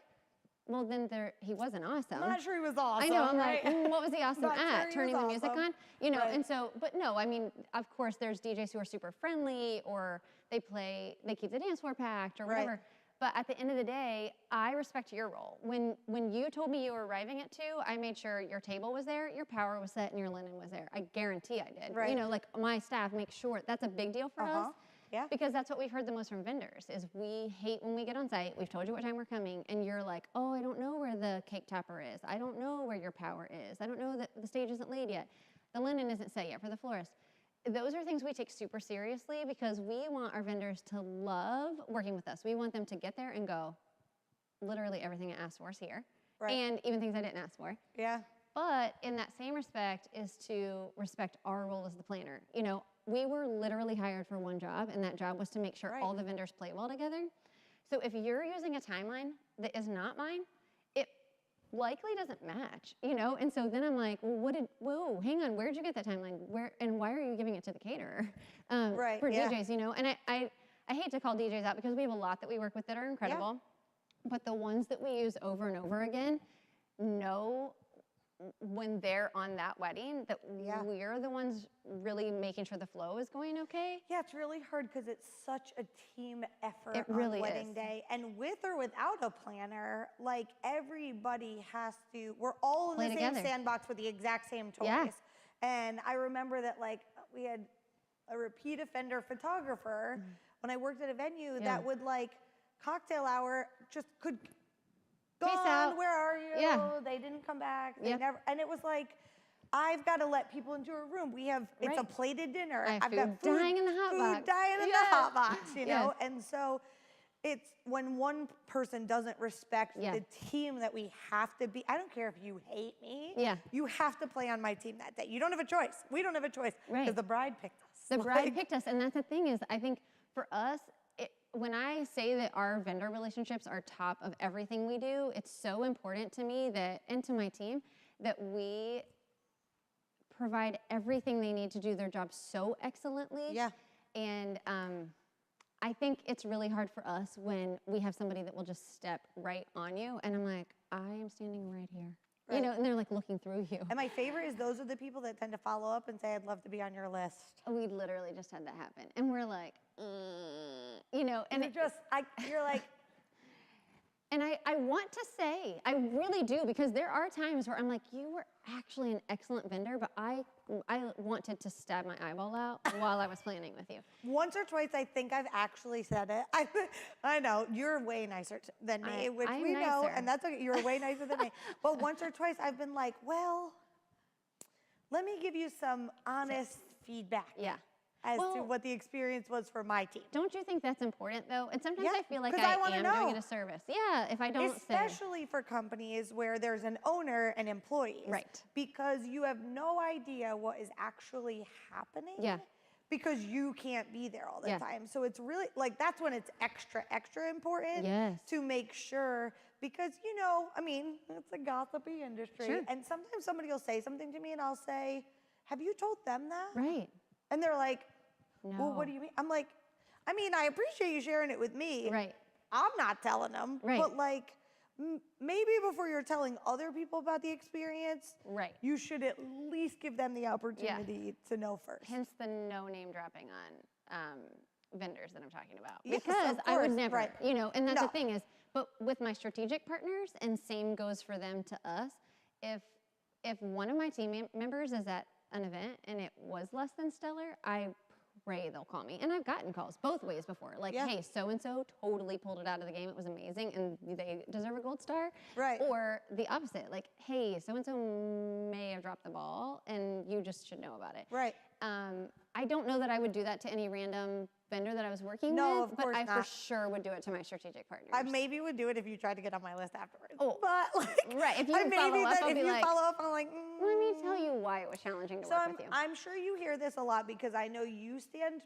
well, then he wasn't awesome. I'm not sure he was awesome. I know, I'm right? like, what was he awesome Not sure at? he Turning was the music awesome. on? You know, Right. and so, but no, I mean, of course, there's DJs who are super friendly, or they keep the dance floor packed, or Right. whatever. But at the end of the day, I respect your role. When you told me you were arriving at 2, I made sure your table was there, your power was set, and your linen was there. I guarantee I did. Right. You know, like my staff makes sure. That's a big deal for us. Yeah. Because that's what we've heard the most from vendors, is we hate when we get on site, we've told you what time we're coming, and you're like, oh, I don't know where the cake topper is. I don't know where your power is. I don't know that the stage isn't laid yet. The linen isn't set yet for the florist. Those are things we take super seriously because we want our vendors to love working with us. We want them to get there and go, literally everything I asked for is here. Right. And even things I didn't ask for. Yeah. But in that same respect is to respect our role as the planner. You know, we were literally hired for one job, and that job was to make sure Right. all the vendors play well together. So if you're using a timeline that is not mine, it likely doesn't match, you know? And so then I'm like, well, whoa, hang on, where'd you get that timeline? And why are you giving it to the caterer? Right, For yeah. DJs, you know? And I hate to call DJs out because we have a lot that we work with that are incredible. But the ones that we use over and over again know when they're on that wedding that we're the ones really making sure the flow is going okay. Yeah, it's really hard because it's such a team effort It really on wedding is. day. And with or without a planner, like everybody has to, we're all in Play the together. same sandbox with the exact same toys. Yeah. And I remember that like we had a repeat offender photographer when I worked at a venue that would like cocktail hour just could Peace gone, out. where are you? Yeah. They didn't come back. They Yep. never, and it was like, I've got to let people into a room. It's a Right. plated dinner. I have I've got food dying in the hot food box. dying in the Yes. hot box, you know? Yes. And so it's when one person doesn't respect the team that we have to be. I don't care if you hate me. Yeah. You have to play on my team that day. You don't have a choice. We don't have a choice. Right. Because the bride picked us. The bride Like, picked us, and that's the thing is, I think for us, when I say that our vendor relationships are top of everything we do, it's so important to me that, and to my team, that we provide everything they need to do their job so excellently. Yeah. And I think it's really hard for us when we have somebody that will just step right on you, and I'm like, I am standing right here. Right. You know, and they're like looking through you. And my favorite is those are the people that tend to follow up and say, I'd love to be on your list. We literally just had that happen, and we're like, you know, and You're like, and I want to say, I really do, because there are times where I'm like, you were actually an excellent vendor, but I wanted to stab my eyeball out while I was planning with you. once or twice, I think I've actually said it. I know, you're way nicer than me, which I'm we know, nicer. and that's okay. You're way nicer than me. But once or twice, I've been like, well, let me give you some honest feedback Yeah. as to Well, what the experience was for my team. Don't you think that's important, though? And sometimes Yeah, I feel like 'cause I I wanna am know. doing a service. Yeah, if I don't say. Especially for companies where there's an owner and employees. Right. Because you have no idea what is actually happening. Yeah. Because you can't be there all the Yeah. time. So it's really, like, that's when it's extra important Yes. to make sure, because, you know, I mean, it's a gossipy industry. Sure. And sometimes somebody will say something to me and I'll say, have you told them that? Right. And they're like, No. well, what do you mean? I'm like, I mean, I appreciate you sharing it with me. Right. I'm not telling them. Right. But like, maybe before you're telling other people about the experience, Right. you should at least give them the opportunity to know first. Hence the no name dropping on vendors that I'm talking about. Yes, Because of I would course, never, right. you know, and that's No. the thing is, but with my strategic partners, and same goes for them to us, if one of my team members is at an event and it was less than stellar, I pray they'll call me. And I've gotten calls both ways before. Like, hey, so-and-so totally pulled it out of the game. It was amazing, and they deserve a gold star. Right. Or the opposite. Like, hey, so-and-so may have dropped the ball, and you just should know about it. Right. I don't know that I would do that to any random vendor that I was working with, but I for sure would do it to my strategic partners. I maybe would do it if you tried to get on my list afterwards. Oh, but like, right. If you follow up, I'll be like, follow up, I'm like, let me tell you why it was challenging to work with you. I'm sure you hear this a lot because I know you stand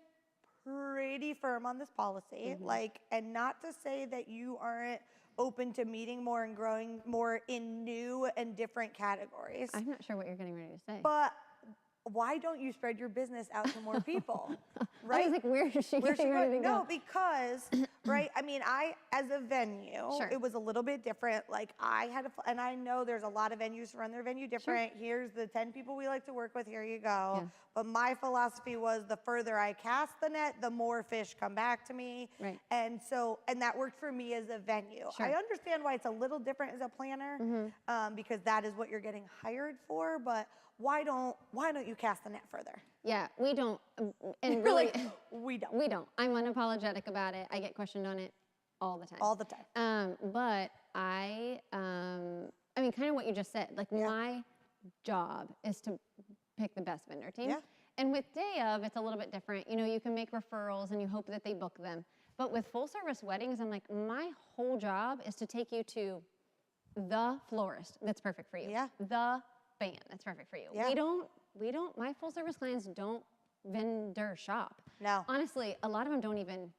pretty firm on this policy. Like, and not to say that you aren't open to meeting more and growing more in new and different categories. I'm not sure what you're getting ready to say. But why don't you spread your business out to more people? Right? I was like, where is she getting ready to go? No, because, right, I mean, as a venue, it was a little bit different. Like, and I know there's a lot of venues who run their venue different. Here's the 10 people we like to work with, here you go. Yeah. But my philosophy was the further I cast the net, the more fish come back to me. Right. And that worked for me as a venue. Sure. I understand why it's a little different as a planner, because that is what you're getting hired for, but why don't you cast the net further? Yeah, we don't, and really, we don't. We don't. I'm unapologetic about it. I get questioned on it all the time. All the time. But I mean, kind of what you just said. Like, my job is to pick the best vendor team. Yeah. And with day of, it's a little bit different. You know, you can make referrals and you hope that they book them. But with full service weddings, I'm like, my whole job is to take you to the florist that's perfect for you. Yeah. The band that's perfect for you. Yeah. We don't, my full service clients don't vendor shop. No. Honestly, a lot of them don't even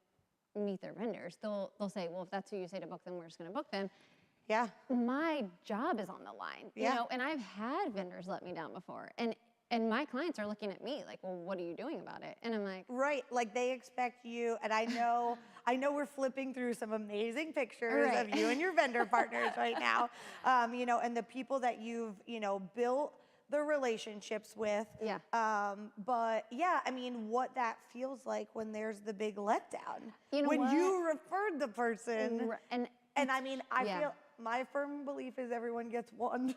meet their vendors. They'll say, well, if that's who you say to book them, we're just gonna book them. Yeah. My job is on the line, you know, and I've had vendors let me down before. And my clients are looking at me like, well, what are you doing about it? And I'm like, right, like they expect you, and I know we're flipping through some amazing pictures of you and your vendor partners right now, you know, and the people that you've, you know, built the relationships with. Yeah. But yeah, I mean, what that feels like when there's the big letdown. You know when what? you referred the person. And I mean, I feel, my firm belief is everyone gets one.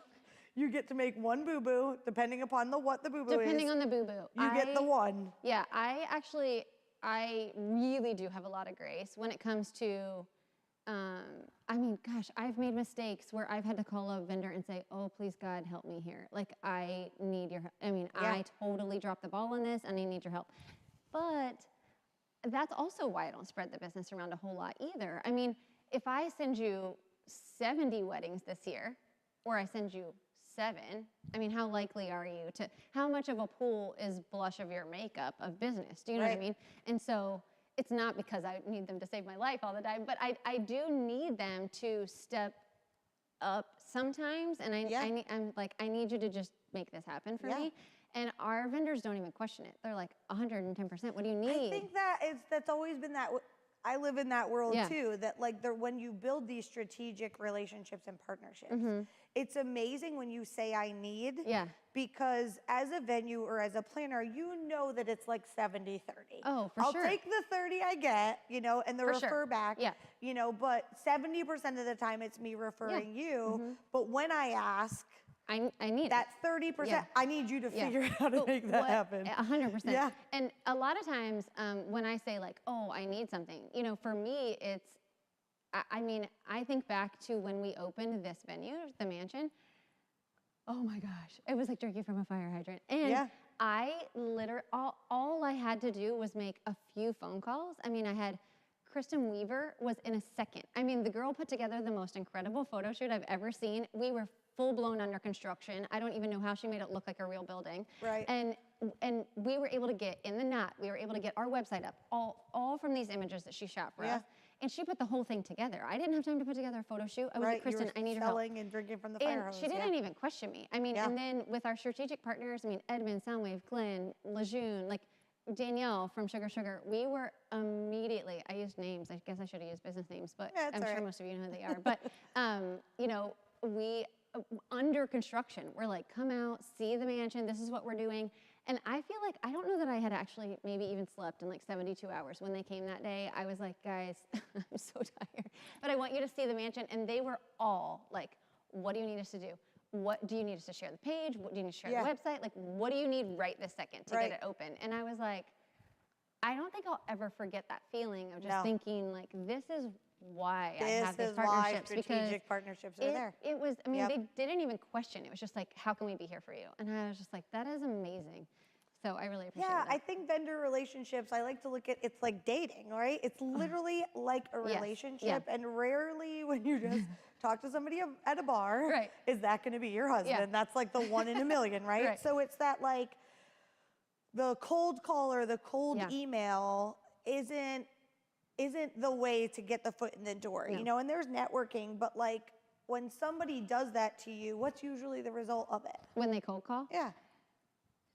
You get to make one boo-boo, depending upon what the boo-boo is. Depending on the boo-boo. You get the one. Yeah, I really do have a lot of grace when it comes to, I mean, gosh, I've made mistakes where I've had to call a vendor and say, oh, please, God, help me here. Like, I need your help. I mean, I totally dropped the ball on this, and I need your help. But that's also why I don't spread the business around a whole lot either. I mean, if I send you 70 weddings this year, or I send you 7, I mean, how likely are you to, how much of a pool is blush of your makeup of business? Do you know what I mean? And so it's not because I need them to save my life all the time, but I do need them to step up sometimes, and I'm like, I need you to just make this happen for me. And our vendors don't even question it. They're like, 110%, what do you need? I think that's always been that. I live in that world too, that like when you build these strategic relationships and partnerships, it's amazing when you say I need, because as a venue or as a planner, you know that it's like 70-30. Oh, for I'll sure. take the 30 I get, you know, and the refer back, you know, but 70% of the time it's me referring you. But when I ask, I need that 30%. I need you to figure out how to make that happen. 100%. Yeah. And a lot of times when I say like, oh, I need something, you know, for me, it's, I mean, I think back to when we opened this venue, the mansion. Oh my gosh, it was like drinking from a fire hydrant. And I literally, all I had to do was make a few phone calls. I mean, I had Kristen Weaver was in a second. I mean, the girl put together the most incredible photo shoot I've ever seen. We were full-blown under construction. I don't even know how she made it look like a real building. Right. And we were able to get in the knot. We were able to get our website up, all from these images that she shot for us. And she put the whole thing together. I didn't have time to put together a photo shoot. I was like, Kristen, I need your help. Selling and drinking from the fire hose. She didn't even question me. I mean, and then with our strategic partners, I mean, Edmund, Soundwave, Glenn, Lejeune, like Danielle from Sugar Sugar, we were immediately, I used names. I guess I should have used business names, but I'm sure most of you know who they are. But, you know, we, under construction, we're like, come out, see the mansion, this is what we're doing. And I feel like, I don't know that I had actually maybe even slept in like 72 hours when they came that day. I was like, guys, I'm so tired, but I want you to see the mansion. And they were all like, what do you need us to do? What do you need us to share the page? What do you need to share the website? Like, what do you need right this second to get it open? And I was like, I don't think I'll ever forget that feeling of just thinking like, this is why I have these This is why partnerships, strategic partnerships are there. it was, I mean, they didn't even question. It was just like, how can we be here for you? And I was just like, that is amazing. So I really appreciate that. Yeah, I think vendor relationships, I like to look at, it's like dating, right? It's literally like a relationship, and rarely when you just talk to somebody at a bar, is that gonna be your husband? That's like the one in a million, right? So it's that like, the cold call or the cold email isn't the way to get the foot in the door, you know? And there's networking, but like when somebody does that to you, what's usually the result of it? When they cold call? Yeah.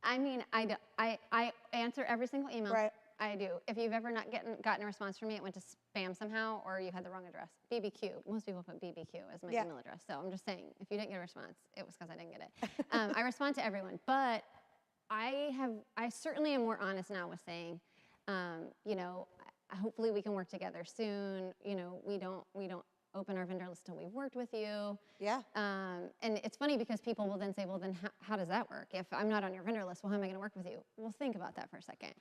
I mean, I answer every single email. Right. I do. If you've ever not gotten a response from me, it went to spam somehow, or you had the wrong address. BBQ. Most people put BBQ as my email address. So I'm just saying, if you didn't get a response, it was because I didn't get it. I respond to everyone, but I certainly am more honest now with saying, you know, hopefully we can work together soon. You know, we don't open our vendor list till we've worked with you. Yeah. And it's funny because people will then say, well, then how does that work? If I'm not on your vendor list, well, how am I going to work with you? Well, think about that for a second.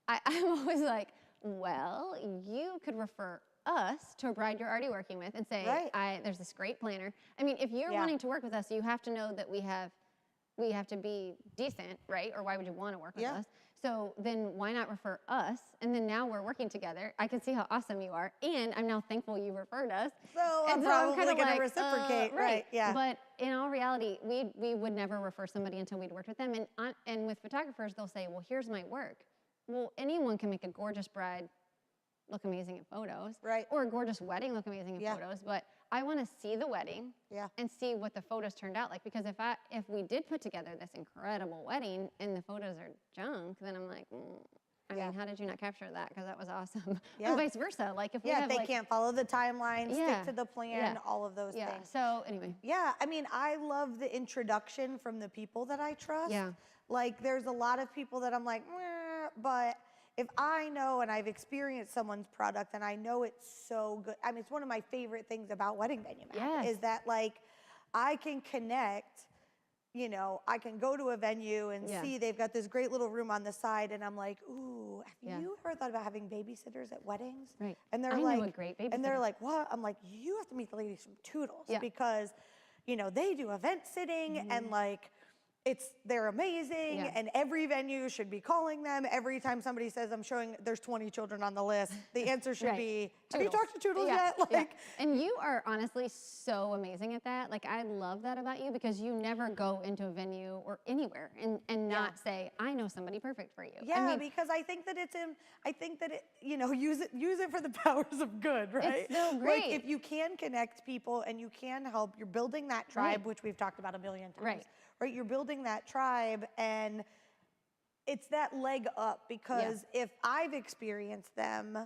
I'm always like, well, you could refer us to a bride you're already working with and say, there's this great planner. I mean, if you're wanting to work with us, you have to know that we have to be decent, right? Or why would you want to work with us? So then why not refer us? And then now we're working together. I can see how awesome you are. And I'm now thankful you referred us. So I'm probably going to reciprocate, right? Yeah. But in all reality, we would never refer somebody until we'd worked with them. And with photographers, they'll say, well, here's my work. Well, anyone can make a gorgeous bride look amazing in photos. Right. Or a gorgeous wedding look amazing in photos. But I want to see the wedding and see what the photos turned out like. Because if we did put together this incredible wedding and the photos are junk, then I'm like, I mean, how did you not capture that? Because that was awesome. Or vice versa. Like if we have they can't follow the timeline, stick to the plan, all of those things. So anyway. Yeah, I mean, I love the introduction from the people that I trust. Yeah. Like there's a lot of people that I'm like, but if I know and I've experienced someone's product and I know it's so good, I mean, it's one of my favorite things about Wedding Venue Map is that like I can connect, you know, I can go to a venue and see they've got this great little room on the side and I'm like, ooh, have you ever thought about having babysitters at weddings? Right. And they're I like, know a great babysitter. and they're like, what? I'm like, you have to meet the ladies from Toodles because, you know, they do event sitting and like, they're amazing and every venue should be calling them. Every time somebody says, I'm showing there's 20 children on the list, the answer should be, have you talked to Toodles yet? Like, And you are honestly so amazing at that. Like, I love that about you because you never go into a venue or anywhere and not say, I know somebody perfect for you. Yeah, I mean, because I think that you know, use it for the powers of good, right? It's so great. Like if you can connect people and you can help, you're building that tribe, which we've talked about a million times. Right, you're building that tribe and it's that leg up because if I've experienced them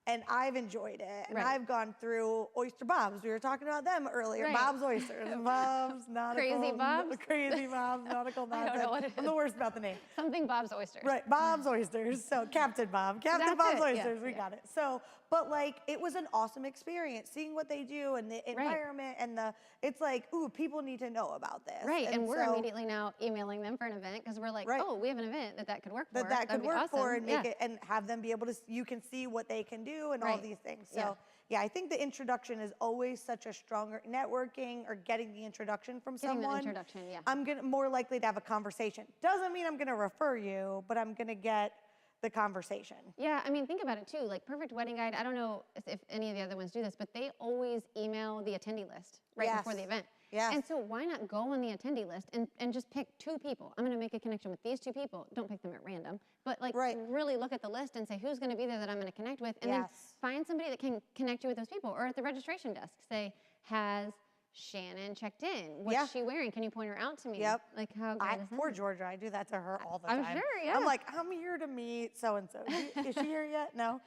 and I've enjoyed it and I've gone through Oyster Bob's, we were talking about them earlier, Bob's Oysters, Bob's Nautical. Crazy Bob's? Crazy Bob's Nautical Nonsense. I don't know what it is. I'm the worst about the name. Something Bob's Oysters. Right, Bob's Oysters, so Captain Bob's Oysters, we got it. So, but like, it was an awesome experience, seeing what they do and the environment and it's like, ooh, people need to know about this. Right, and we're immediately now emailing them for an event because we're like, oh, we have an event that could work for. That could work for and make it, and have them be able to, you can see what they can do and all these things. So, yeah, I think the introduction is always such a stronger networking or getting the introduction from someone. I'm more likely to have a conversation. Doesn't mean I'm gonna refer you, but I'm gonna get the conversation. Yeah, I mean, think about it too. Like Perfect Wedding Guide, I don't know if any of the other ones do this, but they always email the attendee list before the event. And so why not go on the attendee list and just pick 2 people? I'm gonna make a connection with these 2 people. Don't pick them at random, but like really look at the list and say, who's gonna be there that I'm gonna connect with? And then find somebody that can connect you with those people. Or at the registration desk, say, has Shannon checked in? What's she wearing? Can you point her out to me? Like how good is that? Poor Georgia, I do that to her all the time. I'm sure, I'm like, I'm here to meet so-and-so. Is she here yet? No.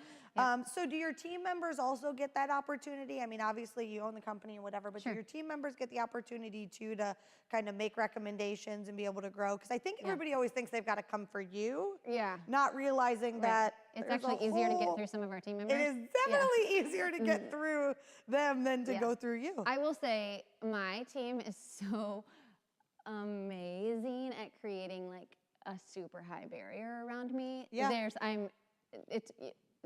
So do your team members also get that opportunity? I mean, obviously you own the company or whatever, but do your team members get the opportunity too to kind of make recommendations and be able to grow? Because I think everybody always thinks they've got to come for you. Not realizing that it's actually easier to get through some of our team members. It is definitely easier to get through them than to go through you. I will say my team is so amazing at creating like a super high barrier around me. Yeah.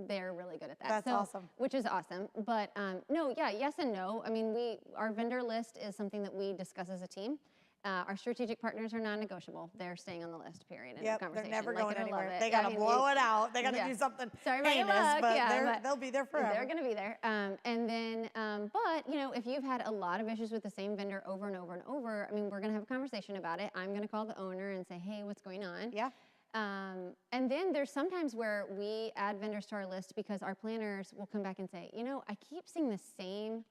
They're really good at that. That's awesome. Which is awesome. But no, yeah, yes and no. I mean, our vendor list is something that we discuss as a team. Our strategic partners are non-negotiable. They're staying on the list, period. End of Yep, they're conversation. never Like going it or love anywhere. it. They got to blow it out. They got to yeah. do something Sorry about your heinous, luck. but Yeah, they'll be there forever. They're going to be there. And then, but, you know, if you've had a lot of issues with the same vendor over and over and over, I mean, we're going to have a conversation about it. I'm going to call the owner and say, hey, what's going on? Yeah. And then there's sometimes where we add vendors to our list because our planners will come back and say, you know, I keep seeing the same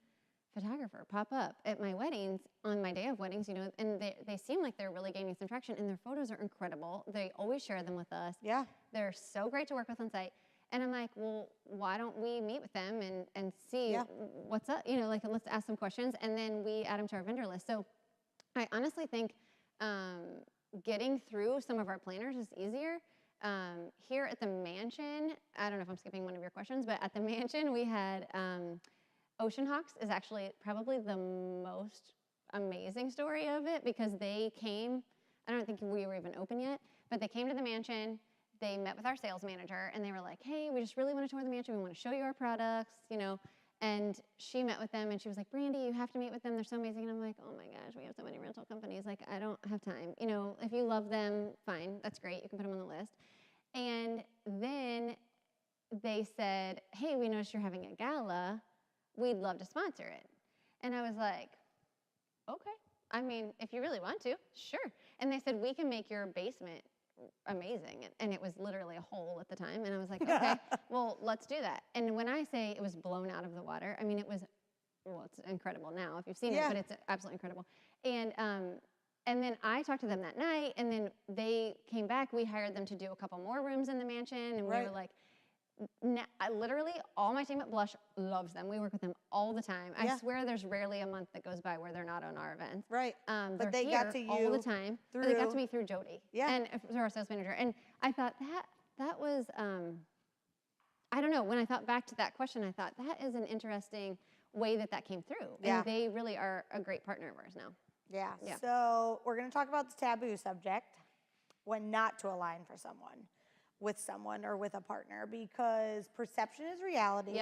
photographer pop up at my weddings on my day of weddings, you know, and they seem like they're really gaining some traction and their photos are incredible. They always share them with us. Yeah. They're so great to work with on site. And I'm like, well, why don't we meet with them and see what's up? You know, like, let's ask some questions and then we add them to our vendor list. So I honestly think getting through some of our planners is easier. Here at the mansion, I don't know if I'm skipping one of your questions, but at the mansion we had Ocean Hawks is actually probably the most amazing story of it because they came, I don't think we were even open yet, but they came to the mansion, they met with our sales manager and they were like, hey, we just really want to tour the mansion, we want to show you our products, you know, and she met with them and she was like, Brandee, you have to meet with them, they're so amazing. And I'm like, oh my gosh, we have so many rental companies, like I don't have time. You know, if you love them, fine, that's great, you can put them on the list. And then they said, hey, we noticed you're having a gala, we'd love to sponsor it. And I was like, okay. I mean, if you really want to, sure. And they said, we can make your basement amazing. And it was literally a hole at the time. And I was like, okay, well, let's do that. And when I say it was blown out of the water, I mean, it was, well, it's incredible now if you've seen it, but it's absolutely incredible. And then I talked to them that night and then they came back. We hired them to do a couple more rooms in the mansion. And we were like, literally all my team at Blush loves them. We work with them all the time. I swear there's rarely a month that goes by where they're not on our events. Right. But they got to you all the time. But they got to me through Jody and through our sales manager. And I thought that was, I don't know, when I thought back to that question, I thought that is an interesting way that came through. And they really are a great partner of ours now. Yeah. So we're going to talk about the taboo subject, when not to align for someone. With someone or with a partner, because perception is reality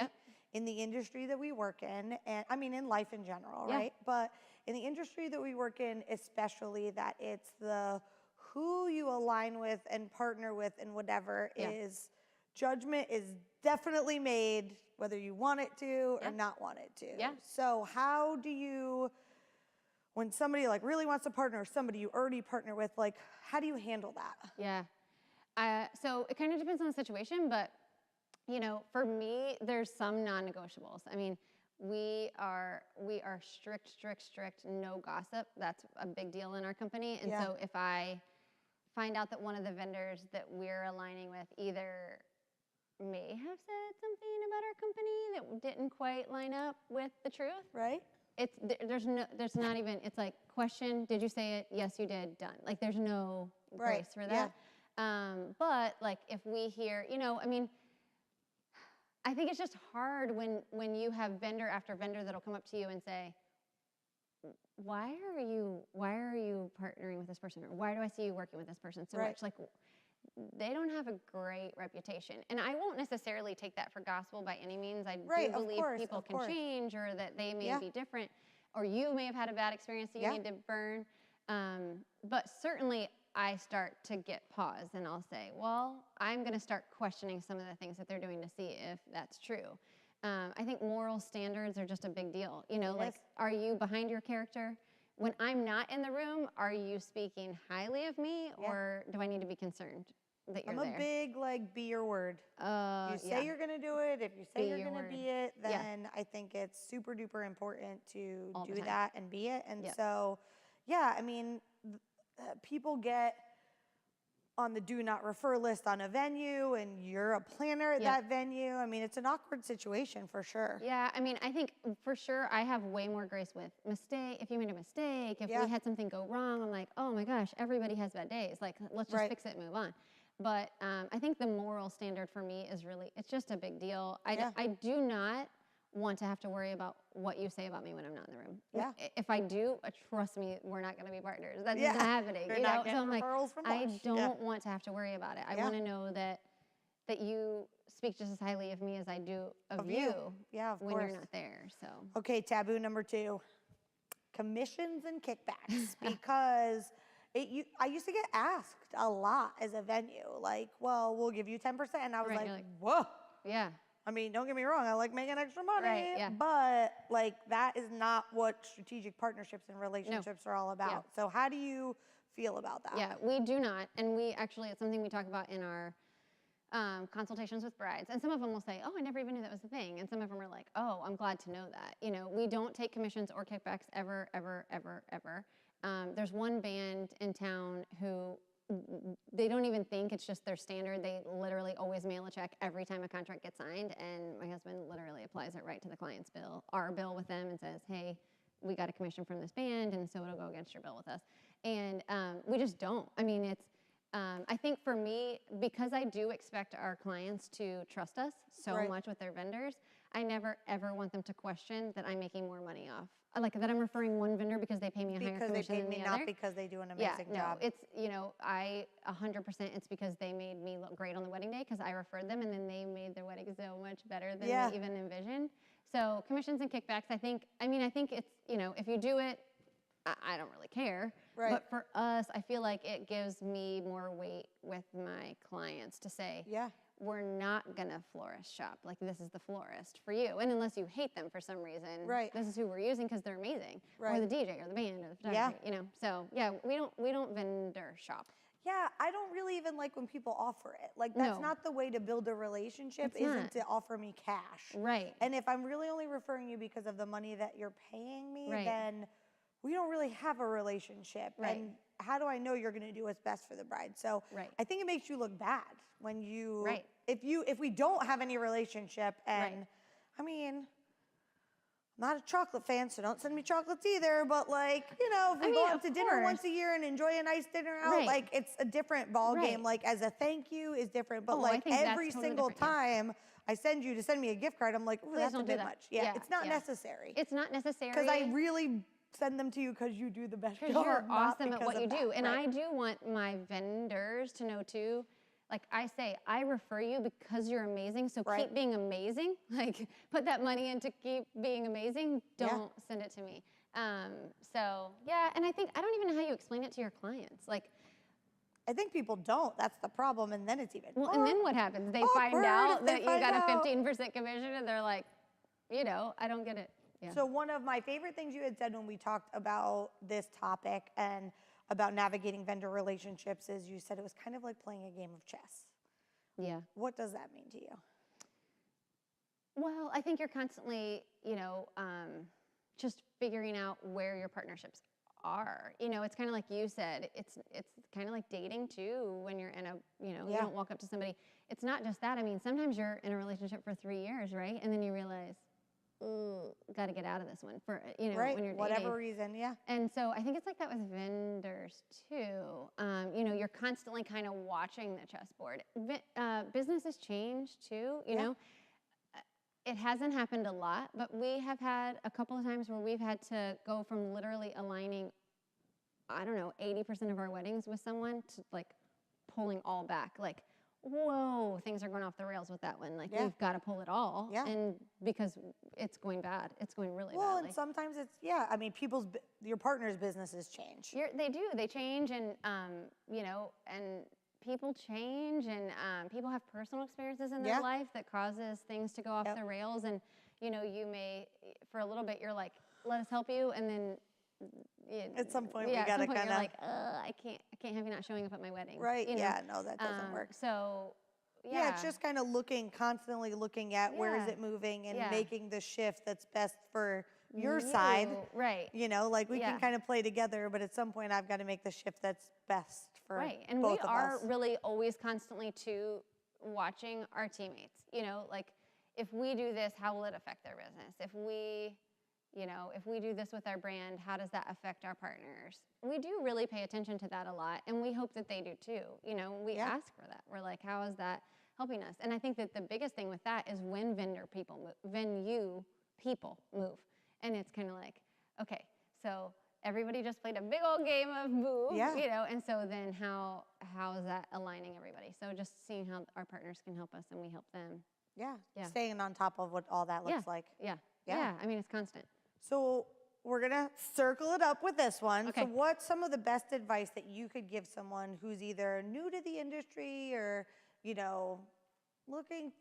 in the industry that we work in, and I mean in life in general, right? But in the industry that we work in, especially, that it's the who you align with and partner with and whatever is, judgment is definitely made whether you want it to or not want it to. Yeah. So how do you, when somebody like really wants to partner or somebody you already partner with, like how do you handle that? Yeah. So it kind of depends on the situation, but you know, for me, there's some non-negotiables. I mean, we are strict, no gossip. That's a big deal in our company. And so if I find out that one of the vendors that we're aligning with either may have said something about our company that didn't quite line up with the truth, right? There's not even, it's like, question, did you say it? Yes, you did, done. Like there's no grace for that. But like if we hear, you know, I mean, I think it's just hard when you have vendor after vendor that'll come up to you and say, why are you partnering with this person? Or why do I see you working with this person so much? Like they don't have a great reputation. And I won't necessarily take that for gospel by any means. I do believe people can change or that they may be different or you may have had a bad experience that you need to burn. But certainly I start to get pause and I'll say, well, I'm going to start questioning some of the things that they're doing to see if that's true. I think moral standards are just a big deal. You know, like, are you behind your character? When I'm not in the room, are you speaking highly of me or do I need to be concerned that you're there? I'm a big, like, be your word. You say you're going to do it. If you say you're going to be it, then I think it's super duper important to do that and be it. And so, I mean, people get on the do not refer list on a venue and you're a planner at that venue. I mean, it's an awkward situation for sure. Yeah, I mean, I think for sure I have way more grace with mistake. If you made a mistake, if we had something go wrong, I'm like, oh my gosh, everybody has bad days. Like, let's just fix it and move on. But I think the moral standard for me is really, it's just a big deal. I do not want to have to worry about what you say about me when I'm not in the room. Yeah. If I do, trust me, we're not going to be partners. That's Yeah. just not happening. You're You not know, getting so I'm like, referrals from I lunch. don't want to have to worry about it. I want to know that you speak just as highly of me as I do of you. Yeah, of when course. you're not there. So Okay, taboo number 2, commissions and kickbacks, because I used to get asked a lot as a venue, like, well, we'll give you 10%, and I was Right, like, you're like, whoa. yeah. I mean, don't get me wrong, I like making extra money, Right, yeah. but like that is not what strategic partnerships and relationships are all about. So how do you feel about that? Yeah, we do not, and we actually, it's something we talk about in our consultations with brides, and some of them will say, oh, I never even knew that was a thing, and some of them are like, oh, I'm glad to know that. You know, we don't take commissions or kickbacks ever, ever, ever, ever. There's one band in town who they don't even think, it's just their standard. They literally always mail a check every time a contract gets signed, and my husband literally applies it right to the client's bill, our bill with them, and says, hey, we got a commission from this band, and so it'll go against your bill with us. And we just don't. I mean, it's, I think for me, because I do expect our clients to trust us so much with their vendors, I never ever want them to question that I'm making more money off. Like that I'm referring one vendor because they pay me a higher commission than the other. Because they paid me, not because they do an amazing job. It's, you know, I 100%, it's because they made me look great on the wedding day because I referred them, and then they made their wedding so much better than we even envisioned. So commissions and kickbacks, I think it's, you know, if you do it, I don't really care. Right. But for us, I feel like it gives me more weight with my clients to say, we're not gonna florist shop. Like, this is the florist for you. And unless you hate them for some reason, this is who we're using because they're amazing. Or the DJ or the band or the photography, you know. So yeah, we don't vendor shop. Yeah, I don't really even like when people offer it. Like, that's not the way to build a relationship, isn't to offer me cash. Right. And if I'm really only referring you because of the money that you're paying me, then we don't really have a relationship. And how do I know you're gonna do what's best for the bride? So I think it makes you look bad when you, if we don't have any relationship, and I mean, I'm not a chocolate fan, so don't send me chocolates either, but like, you know, if we go out to dinner once a year and enjoy a nice dinner out, like, it's a different ball game. Like, as a thank you is different, but like every single time I send you to send me a gift card, I'm like, ooh, that's a bit much. Yeah, it's not necessary. It's not necessary. Because I really send them to you because you do the best job. Because you're awesome at what you do. And Right. I do want my vendors to know too, like I say, I refer you because you're amazing, so keep being amazing. Like, put that money in to keep being amazing. Don't send it to me. So yeah, and I think, I don't even know how you explain it to your clients. Like, I think people don't. That's the problem, and then it's even well, and then what happens? They find awkward out if that they you got find a out. 15% commission, and they're like, you know, I don't get it. Yeah. So one of my favorite things you had said when we talked about this topic and about navigating vendor relationships is you said it was kind of like playing a game of chess. Yeah. What does that mean to you? Well, I think you're constantly, you know, just figuring out where your partnerships are. You know, it's kind of like you said, it's kind of like dating too when you're in a, you know, you don't walk up to somebody. It's not just that. I mean, sometimes you're in a relationship for 3 years, right? And then you realize, ooh, got to get out of this one for, you know, when you're dating. Whatever reason, And so I think it's like that with vendors too. You know, you're constantly kind of watching the chessboard. Business has changed too, you know. It hasn't happened a lot, but we have had a couple of times where we've had to go from literally aligning, I don't know, 80% of our weddings with someone to like pulling all back. Like, whoa, things are going off the rails with that one. Like, you've got to pull it all. And because it's going bad. It's going really bad. Well, and sometimes it's, I mean, your partner's businesses change. They do. They change, and, you know, and people change, and people have personal experiences in their life that causes things to go off the rails. And, you know, you may, for a little bit, you're like, let us help you. And then at some point, we got to kind of like, I can't have you not showing up at my wedding. Right. You know? No, that doesn't work. So, it's just kind of constantly looking at where is it moving and making the shift that's best for your side. Right. You know, like we can kind of play together, but at some point I've got to make the shift that's best for and both we of are us. really always constantly too watching our teammates. You know, like, if we do this, how will it affect their business? If we, you know, if we do this with our brand, how does that affect our partners? We do really pay attention to that a lot, and we hope that they do too. You know, we ask for that. We're like, how is that helping us? And I think that the biggest thing with that is when vendor people move, people move. And it's kind of like, okay, so everybody just played a big old game of move, you know, and so then how is that aligning everybody? So just seeing how our partners can help us and we help them. Yeah. Staying on top of what all that looks like. Yeah. I mean, it's constant. So we're going to circle it up with this one. Okay. So what's some of the best advice that you could give someone who's either new to the industry or, you know, looking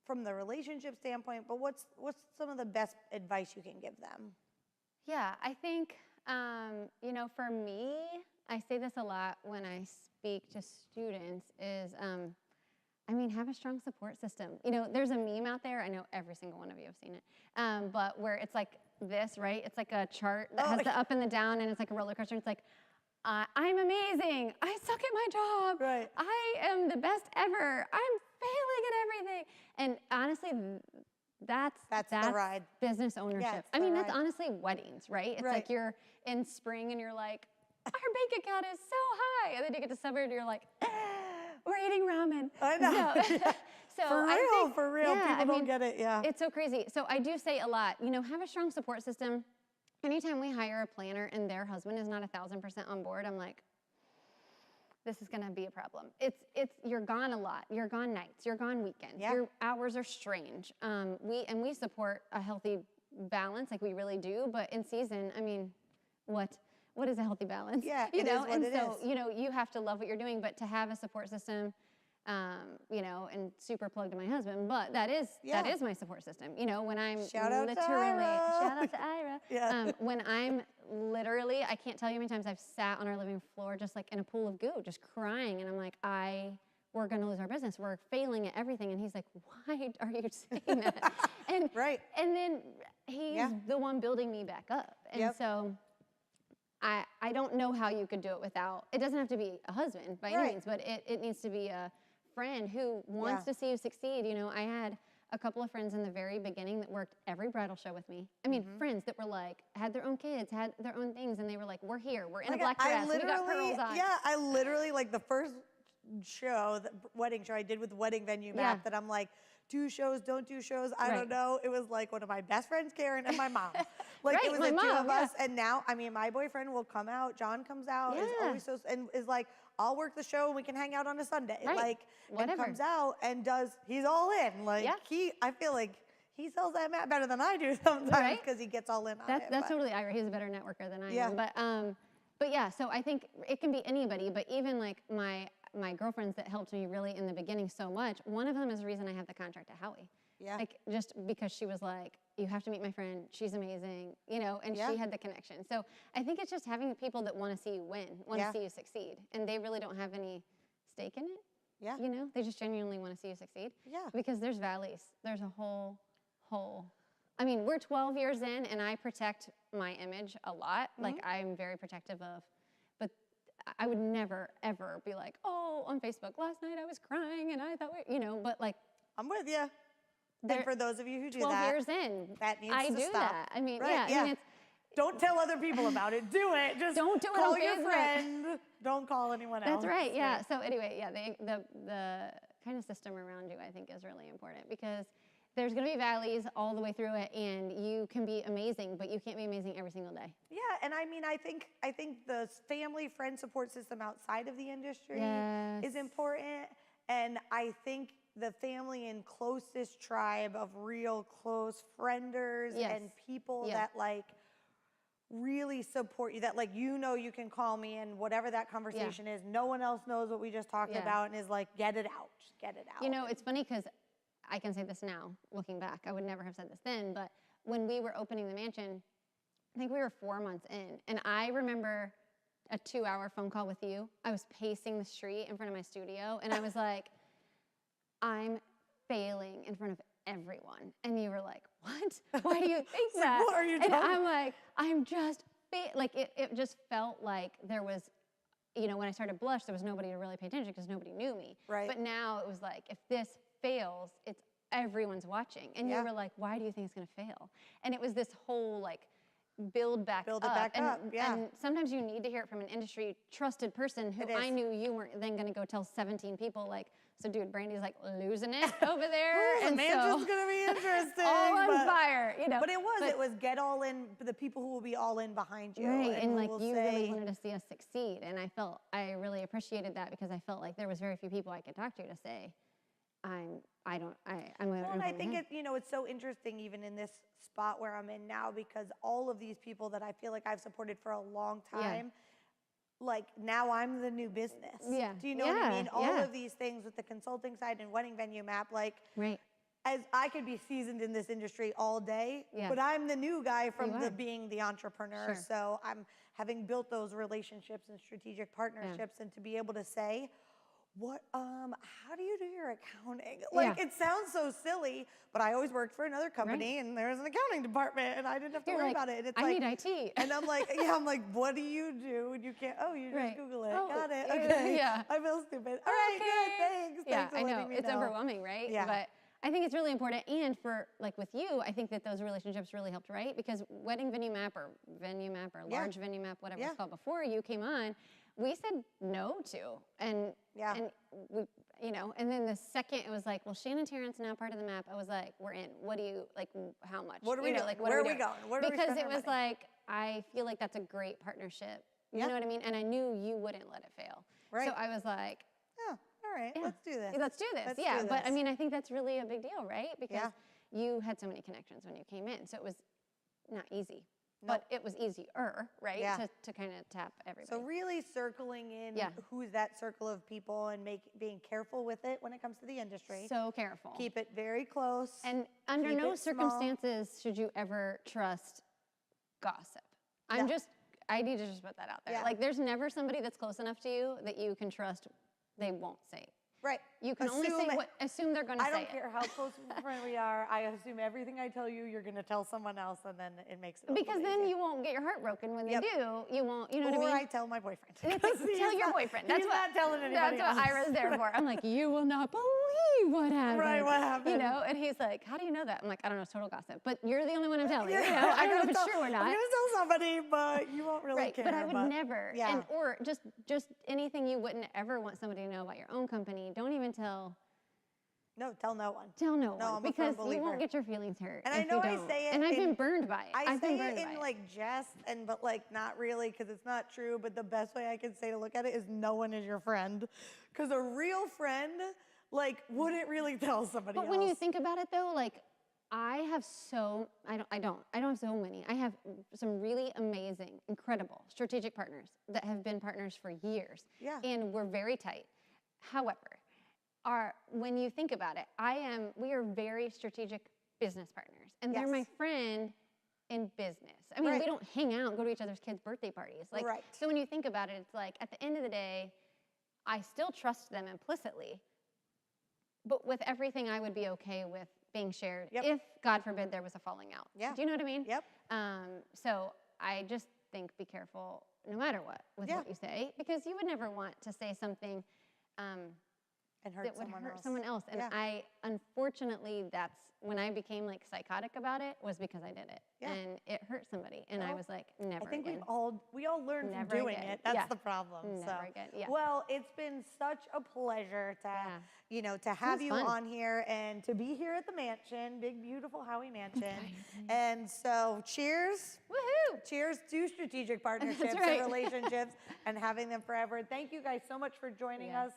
from the relationship standpoint, but what's some of the best advice you can give them? Yeah, I think, you know, for me, I say this a lot when I speak to students is, I mean, have a strong support system. You know, there's a meme out there, I know every single one of you have seen it, but where it's like this, right? It's like a chart that has the up and the down, and it's like a roller coaster. It's like, I'm amazing. I suck at my job. Right. I am the best ever. I'm failing at everything. And honestly, that's the ride. Business ownership. Yeah, I mean, that's honestly weddings, right? It's like you're in spring and you're like, our bank account is so high. And then you get to summer and you're like, we're eating ramen. I know. So for real. Yeah, People don't get it. Yeah. It's so crazy. So I do say a lot, you know, have a strong support system. Anytime we hire a planner and their husband is not 1,000% on board, I'm like, this is gonna be a problem. You're gone a lot. You're gone nights. You're gone weekends. Yeah. Your hours are strange. We support a healthy balance, like we really do. But in season, I mean, what is a healthy balance? Yeah, you know. it is. You know, you have to love what you're doing, but to have a support system. You know, and super plugged to my husband, but that is my support system. You know, when I'm shout out to Ira. Yeah. When I'm literally, I can't tell you how many times I've sat on our living floor just like in a pool of goo, just crying, and I'm like, we're gonna lose our business. We're failing at everything, and he's like, why are you saying that? And and then he's the one building me back up, and so. I don't know how you could do it without, it doesn't have to be a husband by any means, but it needs to be a friend who wants to see you succeed. You know, I had a couple of friends in the very beginning that worked every bridal show with me. I mean, friends that were like, had their own kids, had their own things, and they were like, we're here, we're in a black dress, we got pearls on. Yeah, I literally, like the first show, the wedding show I did with Wedding Venue Map, that I'm like, do shows, don't do shows, I don't know. It was like one of my best friends, Karen, and my mom. Like it was the two of us, and now, I mean, my boyfriend will come out, John comes out, is always so, and is like, I'll work the show and we can hang out on a Sunday. Like, and comes out and he's all in. Like, I feel like he sells that mat better than I do sometimes because he gets all in on it. That's totally Ira. He's a better networker than I am. But yeah, so I think it can be anybody, but even like my girlfriends that helped me really in the beginning so much, one of them is the reason I have the contract at Howie. Yeah. Like just because she was like, you have to meet my friend, she's amazing, you know, and she had the connection. So I think it's just having people that want to see you win, want to see you succeed, and they really don't have any stake in it. Yeah. You know, they just genuinely want to see you succeed. Yeah. Because there's valleys. There's a whole, I mean, we're 12 years in and I protect my image a lot. Like I'm very protective of, but I would never, ever be like, oh, on Facebook, last night I was crying and I thought, you know, but like. I'm with you. And for those of you who do 12 that. 12 years in. That needs to stop. I do that. I mean, I mean, don't tell other people about it. Do it. Just don't do it call on your Facebook. friend. Don't call anyone else. That's right. Yeah. So anyway, the kind of system around you, I think, is really important because there's going to be valleys all the way through it, and you can be amazing, but you can't be amazing every single day. Yeah, and I mean, I think the family friend support system outside of the industry is important, and I think the family and closest tribe of real close frienders and people that like really support you, that like, you know, you can call me and whatever that conversation is, no one else knows what we just talked about and is like, get it out, just get it out. You know, it's funny because I can say this now, looking back, I would never have said this then, but when we were opening the mansion, I think we were 4 months in, and I remember a 2-hour phone call with you. I was pacing the street in front of my studio, and I was like, I'm failing in front of everyone. And you were like, what? Why do you think that? Like, what are you talking about? And I'm like, I'm just, like, it just felt like there was, you know, when I started to blush, there was nobody to really pay attention because nobody knew me. Right. But now it was like, if this fails, it's everyone's watching. And you were like, why do you think it's going to fail? And it was this whole, like, build back up. And sometimes you need to hear it from an industry trusted person who I knew you weren't then going to go tell 17 people, like, So dude, Brandee's like losing it over there. The mansion's gonna be interesting. all on fire, you know. But it was get all in, the people who will be all in behind you. Right, and like will you say, really wanted to see us succeed. And I really appreciated that because I felt like there was very few people I could talk to say, I'm gonna. Well, and I think it's so interesting even in this spot where I'm in now because all of these people that I feel like I've supported for a long time, like now I'm the new business. Yeah. Do you know what I mean? All of these things with the consulting side and wedding venue map, like as I could be seasoned in this industry all day, but I'm the new guy from being the entrepreneur. Sure. So I'm having built those relationships and strategic partnerships and to be able to say, how do you do your accounting? Like it sounds so silly, but I always worked for another company and there's an accounting department and I didn't have to worry about it. And it's I need IT. And I'm like, what do you do? And you can't, you just Google it. Got it. Yeah. Okay. Yeah. I feel stupid. All right, good, thanks. Yeah, Thanks for letting me it's overwhelming, right? Yeah. But I think it's really important. And for like with you, I think that those relationships really helped, right? Because wedding venue map or large venue map, whatever it's called before you came on, we said no to. And we, and then the second it was like, well, Shannon Tarrant's now part of the map. I was like, we're in. What do you, like, how much? What are we doing? Like, where are we going? Where do because we it was like, I feel like that's a great partnership. You know what I mean? And I knew you wouldn't let it fail. Right. So I was like, all right, let's do this. Let's do this. Let's do But I this. mean, I think that's really a big deal, right? Because you had so many connections when you came in. So it was not easy. But it was easier, right? Yeah. To kind of tap everybody. So really circling in who's that circle of people and being careful with it when it comes to the industry. So careful. Keep it very close. And under Keep no it small. circumstances should you ever trust gossip. I need to just put that out there. Yeah. Like there's never somebody that's close enough to you that you can trust they won't say it. Right. You can only say assume they're going to say it. I don't care how close of a friend we are. I assume everything I tell you, you're going to tell someone else, and then it makes it. Because then you won't get your heart broken when they do. You won't. You know what I mean? Or I tell my boyfriend. Tell your boyfriend. That's he's what. not telling anybody That's what Ira's there for. I'm like, you will not believe what happened. Right, what happened? You know, and he's like, how do you know that? I'm like, I don't know. It's total gossip. But you're the only one I'm telling. You know, I don't know if it's true or not. I'm going to tell somebody, but you won't really care. But I would never. Yeah. And or just anything you wouldn't ever want somebody to know about your own company. Don't even tell. No, tell no one. Tell no one, I'm a because firm you believer. won't get your feelings hurt. And I know I say it. And I've been burned by it. I say it in like jest, but like not really, because it's not true. But the best way I can say to look at it is no one is your friend, because a real friend like wouldn't really tell somebody else. But when you think about it, though, like I have I don't have so many. I have some really amazing, incredible strategic partners that have been partners for years. Yeah. And we're very tight. However, when you think about it, we are very strategic business partners, and they're my friend in business. I mean, we don't hang out and go to each other's kids' birthday parties. Like, so when you think about it, it's like at the end of the day, I still trust them implicitly, but with everything, I would be okay with being shared if, God forbid, there was a falling out. Yeah. Do you know what I mean? Yep. So I just think be careful no matter what with what you say, because you would never want to say something and that would hurt someone else. And I, unfortunately, that's when I became like psychotic about it, was because I did it. And it hurt somebody. And I was like, never I think again. we all learn from doing it. That's the problem. Never again. Yeah. Well, it's been such a pleasure to to have you on here and to be here at the mansion, big beautiful Howie mansion. And so cheers. Woohoo! Cheers to strategic partnerships and relationships and having them forever. Thank you guys so much for joining us.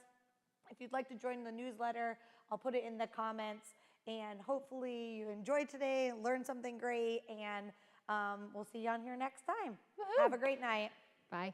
If you'd like to join the newsletter, I'll put it in the comments. And hopefully you enjoyed today, learned something great, and we'll see you on here next time. Woohoo. Have a great night. Bye.